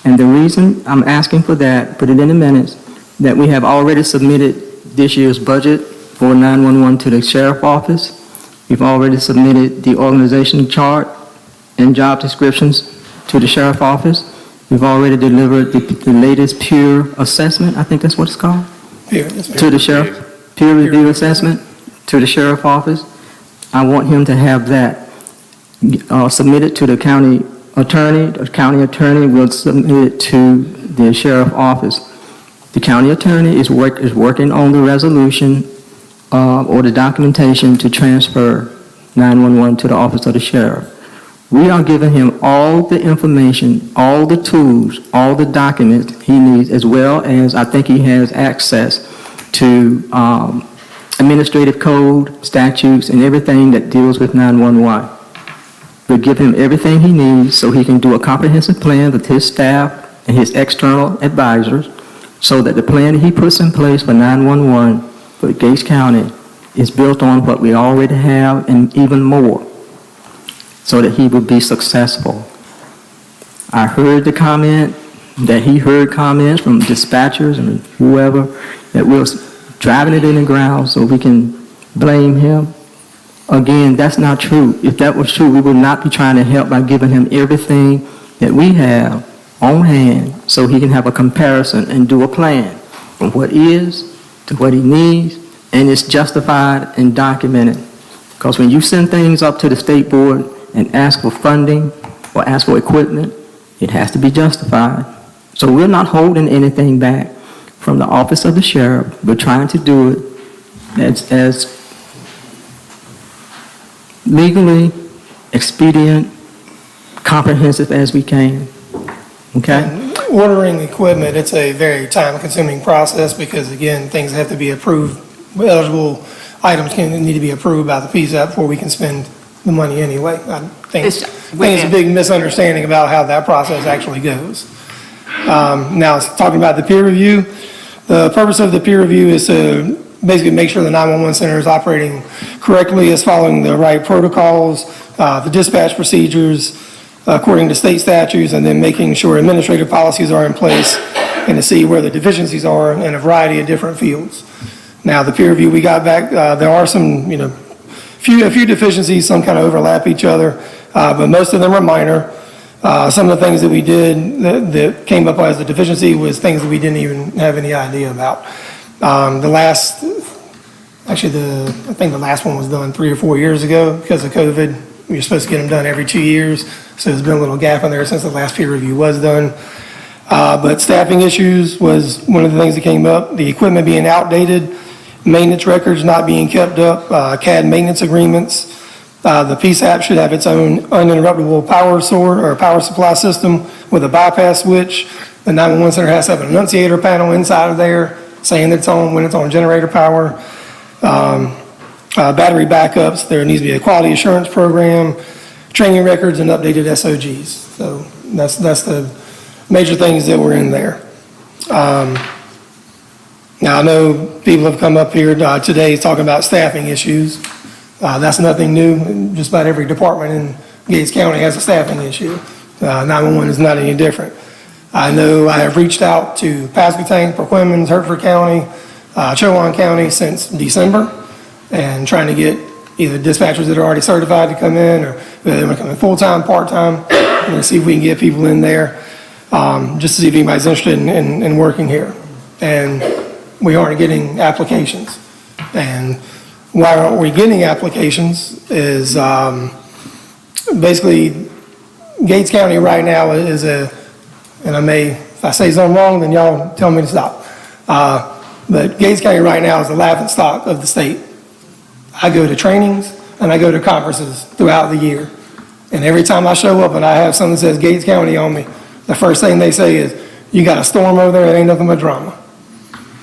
And the reason I'm asking for that, put it in the minutes, that we have already submitted this year's budget for 911 to the sheriff office. We've already submitted the organization chart and job descriptions to the sheriff office. We've already delivered the latest peer assessment, I think that's what it's called, to the sheriff. Peer review assessment to the sheriff office. I want him to have that submitted to the county attorney. The county attorney will submit it to the sheriff office. The county attorney is working on the resolution or the documentation to transfer 911 to the office of the sheriff. We are giving him all the information, all the tools, all the documents he needs, as well as I think he has access to administrative code, statutes, and everything that deals with 911. We'll give him everything he needs so he can do a comprehensive plan with his staff and his external advisors so that the plan he puts in place for 911 for Gates County is built on what we already have and even more so that he will be successful. I heard the comment that he heard comments from dispatchers and whoever that we're driving it in the ground so we can blame him. Again, that's not true. If that was true, we would not be trying to help by giving him everything that we have on hand so he can have a comparison and do a plan from what is to what he needs, and it's justified and documented. Because when you send things up to the state board and ask for funding or ask for equipment, it has to be justified. So we're not holding anything back from the office of the sheriff. We're trying to do it as legally expedient, comprehensive as we can. Okay? Ordering equipment, it's a very time-consuming process because, again, things have to be approved. Eligible items need to be approved by the PSAP before we can spend the money anyway. I think it's a big misunderstanding about how that process actually goes. Now, talking about the peer review, the purpose of the peer review is to basically make sure the 911 center is operating correctly, is following the right protocols, the dispatch procedures according to state statutes, and then making sure administrative policies are in place and to see where the deficiencies are in a variety of different fields. Now, the peer review we got back, there are some, a few deficiencies, some kind of overlap each other, but most of them are minor. Some of the things that we did that came up as a deficiency was things that we didn't even have any idea about. I think the last one was done 3 or 4 years ago because of COVID. We were supposed to get them done every 2 years, so there's been a little gap in there since the last peer review was done. But staffing issues was one of the things that came up, the equipment being outdated, maintenance records not being kept up, CAD maintenance agreements. The PSAP should have its own uninterruptible power source or power supply system with a bypass switch. The 911 center has to have an annunciator panel inside of there saying it's on when it's on generator power. Battery backups, there needs to be a quality assurance program, training records, and updated SOGs. So that's the major things that were in there. Now, I know people have come up here today talking about staffing issues. That's nothing new. Just about every department in Gates County has a staffing issue. 911 is not any different. I know I have reached out to Pasquotank, Perquimans, Hertford County, Chowan County since December, and trying to get either dispatchers that are already certified to come in, or whether they want to come in full-time, part-time, and see if we can get people in there, just to see if anybody's interested in working here. And we aren't getting applications. And why aren't we getting applications is basically Gates County right now is and if I say something wrong, then y'all tell me to stop. But Gates County right now is the laughing stock of the state. I go to trainings and I go to conferences throughout the year. And every time I show up and I have something that says Gates County on me, the first thing they say is, you got a storm over there, it ain't nothing but drama.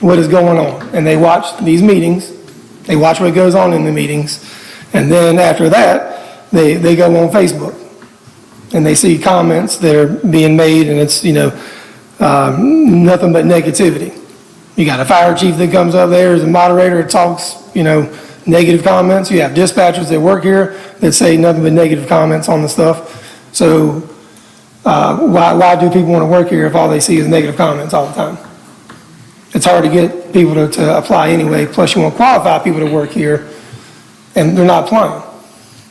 What is going on? And they watch these meetings, they watch what goes on in the meetings, and then after that, they go on Facebook. And they see comments that are being made, and it's, nothing but negativity. You got a fire chief that comes up there as a moderator, talks, negative comments. You have dispatchers that work here that say nothing but negative comments on the stuff. So why do people want to work here if all they see is negative comments all the time? It's hard to get people to apply anyway. Plus, you want to qualify people to work here, and they're not applying.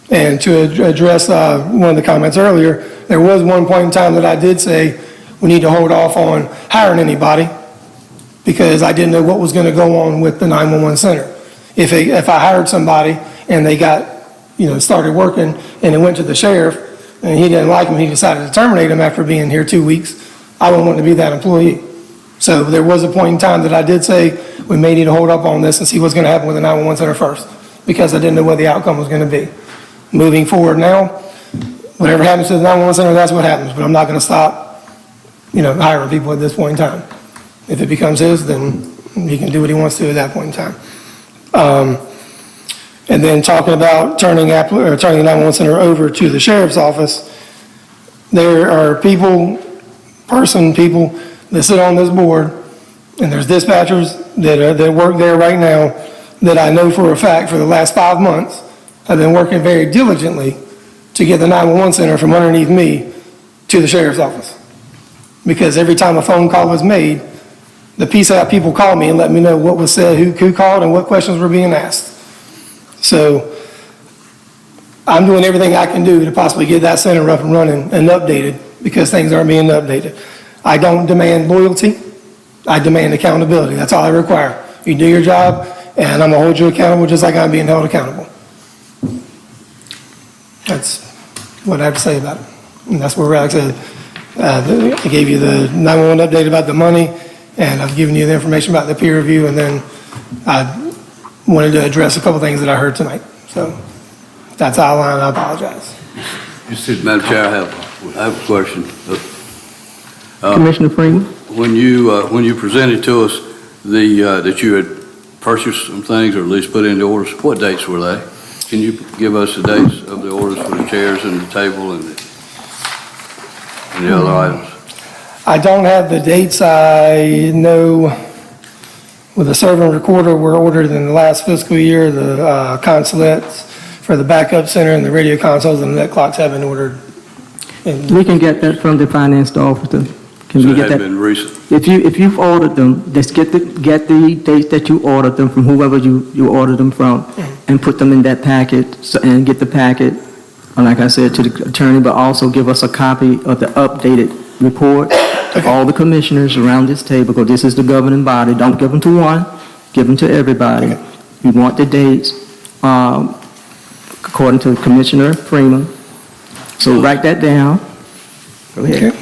And to address one of the comments earlier, there was one point in time that I did say we need to hold off on hiring anybody because I didn't know what was going to go on with the 911 center. If I hired somebody and they got, started working and it went to the sheriff and he didn't like them, he decided to terminate them after being here 2 weeks, I wouldn't want to be that employee. So there was a point in time that I did say we may need to hold up on this and see what's going to happen with the 911 center first because I didn't know what the outcome was going to be. Moving forward now, whatever happens to the 911 center, that's what happens. But I'm not going to stop, hiring people at this point in time. If it becomes his, then he can do what he wants to at that point in time. And then talking about turning the 911 center over to the sheriff's office, there are people that sit on this board, and there's dispatchers that work there right now that I know for a fact for the last 5 months have been working very diligently to get the 911 center from underneath me to the sheriff's office. Because every time a phone call was made, the PSAP people called me and let me know what was said, who called, and what questions were being asked. So I'm doing everything I can do to possibly get that center up and running and updated because things aren't being updated. I don't demand loyalty. I demand accountability. That's all I require. You do your job, and I'm going to hold you accountable just like I'm being held accountable. That's what I have to say about it. And that's where we're at. Like I said, I gave you the 911 update about the money, and I've given you the information about the peer review, and then I wanted to address a couple things that I heard tonight. So that's all, and I apologize. Madam Chair, I have a question. Commissioner Freeman? When you presented to us that you had purchased some things, or at least put into orders, what dates were they? Can you give us the dates of the orders for the chairs and the table and the other items? I don't have the dates. I know with the server and recorder were ordered in the last fiscal year. The consulates for the backup center and the radio consoles and the net clocks have been ordered. We can get that from the finance officer. Can So we it get had that? been recent. If you've ordered them, just get the dates that you ordered them from whoever you ordered them from, and put them in that packet, and get the packet, like I said, to the attorney, but also give us a copy of the updated report to all the commissioners around this table, because this is the governing body. Don't give them to one, give them to everybody. We want the dates, according to Commissioner Freeman. So write that down. Go ahead.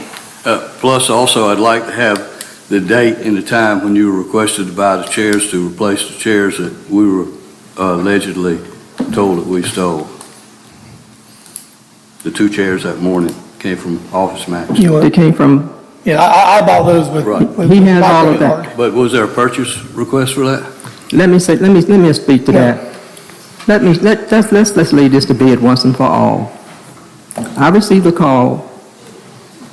Plus, also, I'd like to have the date and the time when you were requested to buy the chairs to replace the chairs that we were allegedly told that we stole. The 2 chairs that morning came from Office Max. They came from, Yeah, I bought those with. with he has my all of credit that. card. But was there a purchase request for that? Let me speak to that. Let's lay this to bed once and for all. I received a call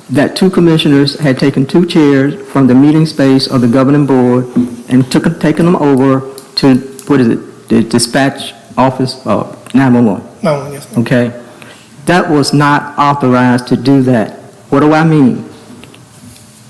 that 2 commissioners had taken 2 chairs from the meeting space of the governing board and taken them over to, what is it, the dispatch office of 911. No, yes. Okay? That was not authorized to do that. What do I mean?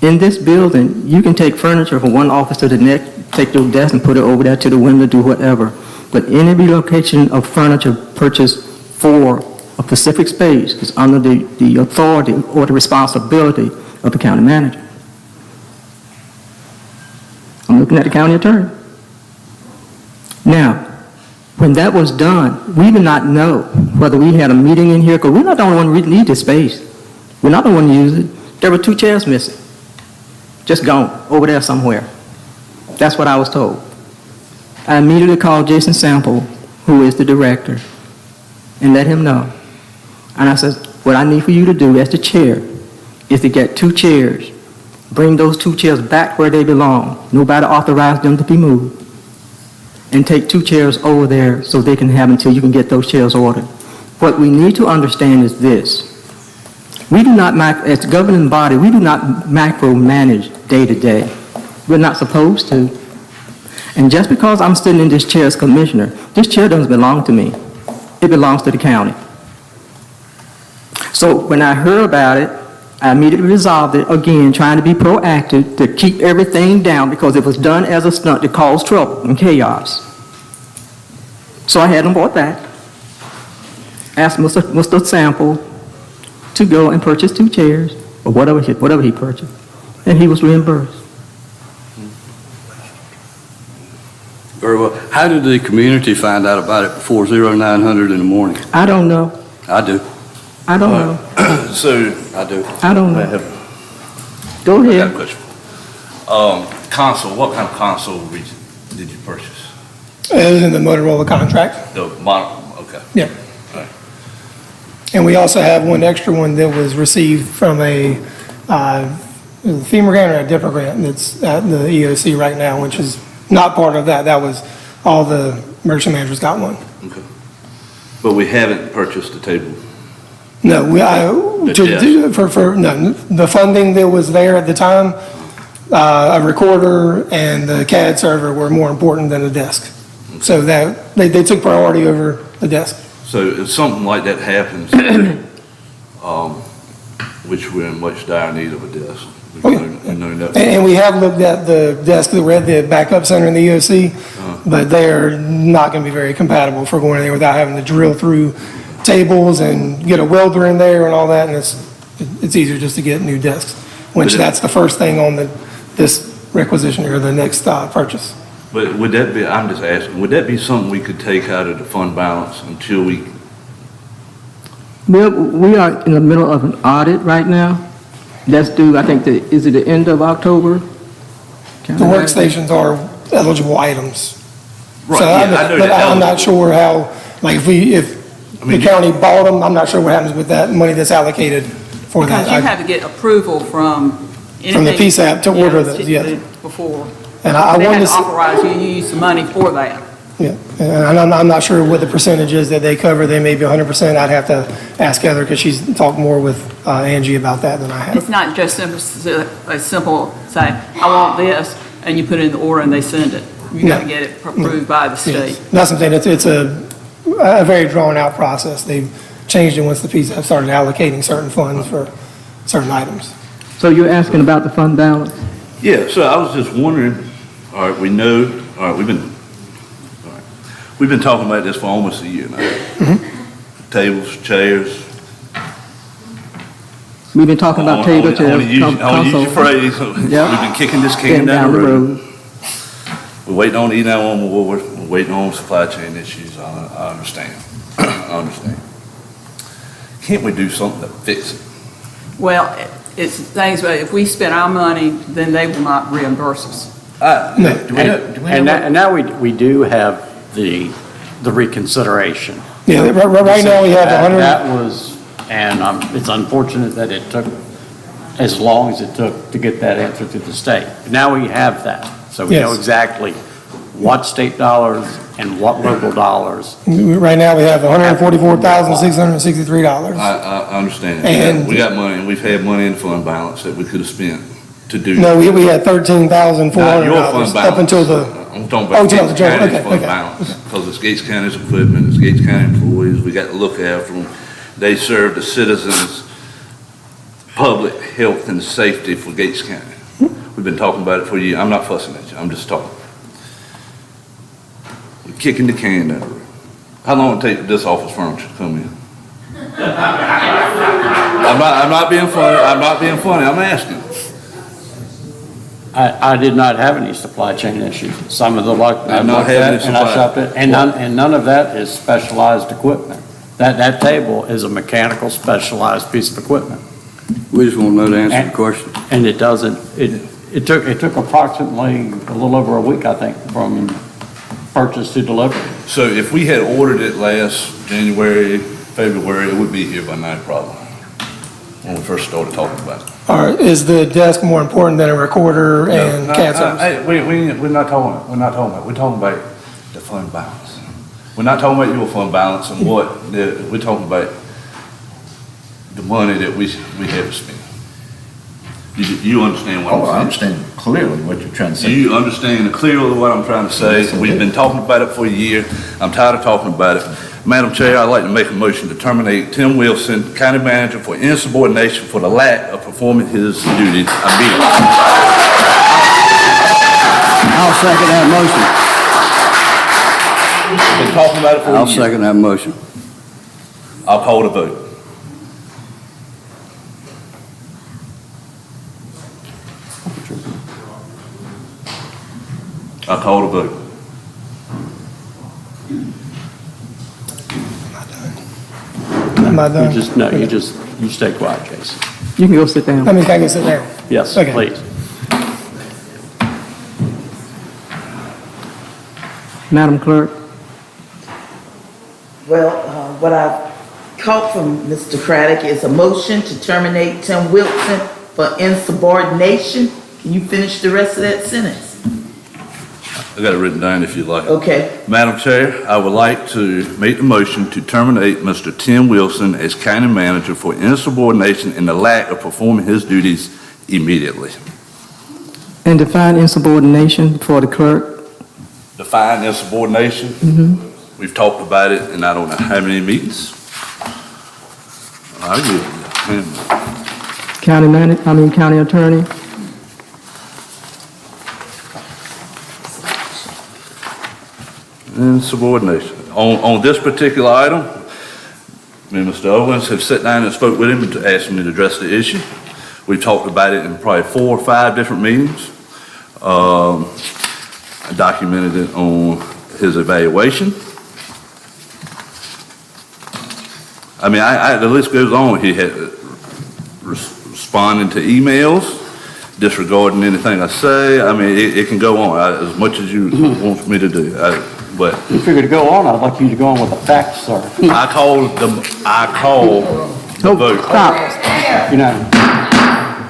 In this building, you can take furniture from one office to the next, take your desk and put it over there to the window, do whatever. But any relocation of furniture purchased for a specific space is under the authority or the responsibility of the county manager. I'm looking at the county attorney. Now, when that was done, we did not know whether we had a meeting in here, because we're not the only one who need this space. We're not the one to use it. There were 2 chairs missing. Just gone, over there somewhere. That's what I was told. I immediately called Jason Sample, who is the director, and let him know. And I said, what I need for you to do as the chair is to get 2 chairs, bring those 2 chairs back where they belong. Nobody authorized them to be moved. And take 2 chairs over there so they can have until you can get those chairs ordered. What we need to understand is this. We do not, as the governing body, we do not micromanage day to day. We're not supposed to. And just because I'm sitting in this chair as commissioner, this chair doesn't belong to me. It belongs to the county. So when I heard about it, I immediately resolved it, again, trying to be proactive to keep everything down, because it was done as a stunt to cause trouble and chaos. So I had them brought back. Asked Mr. Sample to go and purchase 2 chairs, or whatever he purchased, and he was reimbursed. Very well. How did the community find out about it before 0900 in the morning? I don't know. I do. I don't know. So, I do. I don't know. Go I got a ahead. question. Console, what kind of console did you purchase? It was in the Motorola contract. The model, okay. Yeah. And we also have one extra one that was received from a FEMA grant or a different grant that's at the EOC right now, which is not part of that. That was, all the emergency managers got one. Okay. But we haven't purchased the table. No, the funding that was there at the time, a recorder and the CAD server were more important than the desk. So that, they took priority over the desk. So if something like that happens, which we're in much dire need of a desk. Oh, yeah. And we have looked at the desk that we're at the backup center in the EOC, but they're not going to be very compatible for going in there without having to drill through tables and get a welder in there and all that, and it's easier just to get new desks, which that's the first thing on this requisition or the next purchase. But would that be, I'm just asking, would that be something we could take out of the fund balance until we? Well, we are in the middle of an audit right now. That's due, I think, is it the end of October? The workstations are eligible items. Right, So yeah, I know but they're I'm not eligible. sure how, like, if the county bought them, I'm not sure what happens with that money that's allocated for that. Because you have to get approval from From the anything. PSAP to order those, yes. Before. And I They wanted have to to see- authorize you to use the money for that. Yeah, and I'm not sure what the percentage is that they cover. They may be 100%. I'd have to ask Heather because she's talked more with Angie about that than I have. It's not just a simple say, I want this, and you put it in the order and they send it. You got to No. get it approved by the state. Yes. That's what I'm saying. It's a very drawn-out process. They've changed it once the PSAP started allocating certain funds for certain items. So you're asking about the fund balance? Yeah, so I was just wondering, all right, we know, all right, we've been talking about this for almost a year now. Tables, chairs. We've been talking about table, chair, I want to use your phrase. Yep. We've been kicking this can down the road. We're waiting on E911, we're waiting on supply chain issues. I understand. I understand. Can't we do something to fix it? Well, it's things, but if we spend our money, then they will not reimburse us. And now we do have the reconsideration. Yeah, right now we have 100. That was, and it's unfortunate that it took as long as it took to get that answer to the state. Now we have that, so we know Yes. exactly what state dollars and what local dollars. Right now we have $144,663. I understand. And- We got money, and we've had money in fund balance that we could have spent to do. No, we had $13,400 Not your fund balance. up until the. I'm talking about Oh, Gates the general, County's okay, fund okay. balance, because it's Gates County's equipment, it's Gates County employees, we got to look after them. They serve the citizens' public health and safety for Gates County. We've been talking about it for a year. I'm not fussing at you, I'm just talking. We're kicking the can down the road. How long it take this office furniture to come in? I'm not being funny, I'm asking. I did not have any supply chain issues. Some of the luck. I've not had any And I supply- shopped it, and none of that is specialized equipment. That table is a mechanical specialized piece of equipment. We just want to know the answer to the question. And it doesn't, it took approximately a little over a week, I think, from purchase to delivery. So if we had ordered it last January, February, it would be here by now probably, when we first started talking about it. All right, is the desk more important than a recorder and CAD service? Hey, we're not talking about, we're talking about the fund balance. We're not talking about your fund balance and we're talking about the money that we have to spend. You understand what I'm saying? I understand clearly what you're trying to say. You understand clearly what I'm trying to say. We've been talking about it for a year. I'm tired of talking about it. Madam Chair, I'd like to make a motion to terminate Tim Wilson, County Manager, for insubordination for the lack of performing his duties immediately. I'll second that motion. Been talking about it for a year. I'll second that motion. I'll call the vote. I'll call the vote. Am I done? You stay quiet, Jason. You can go sit down. I mean, can I go sit down? Yes, Okay. please. Madam Clerk? Well, what I've caught from Mr. Craddock is a motion to terminate Tim Wilson for insubordination. Can you finish the rest of that sentence? I got it written down if you'd like. Okay. Madam Chair, I would like to make the motion to terminate Mr. Tim Wilson as County Manager for insubordination and the lack of performing his duties immediately. And define insubordination for the clerk. Define insubordination. We've talked about it in I don't know how many meetings. I agree with you. County Attorney. Insubordination. On this particular item, me and Mr. Owens have sat down and spoke with him and asked him to address the issue. We've talked about it in probably 4 or 5 different meetings. I documented it on his evaluation. I mean, the list goes on. He had responding to emails, disregarding anything I say. I mean, it can go on as much as you want me to do. But If you're gonna go on, I'd like you to go on with the facts, sir. I call the vote. Stop. You know.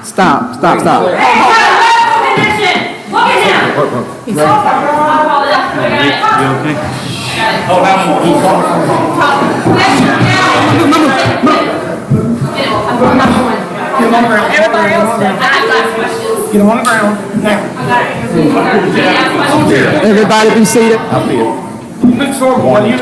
Stop. Everybody else, get on the ground now. Everybody be seated. Move forward, one, you.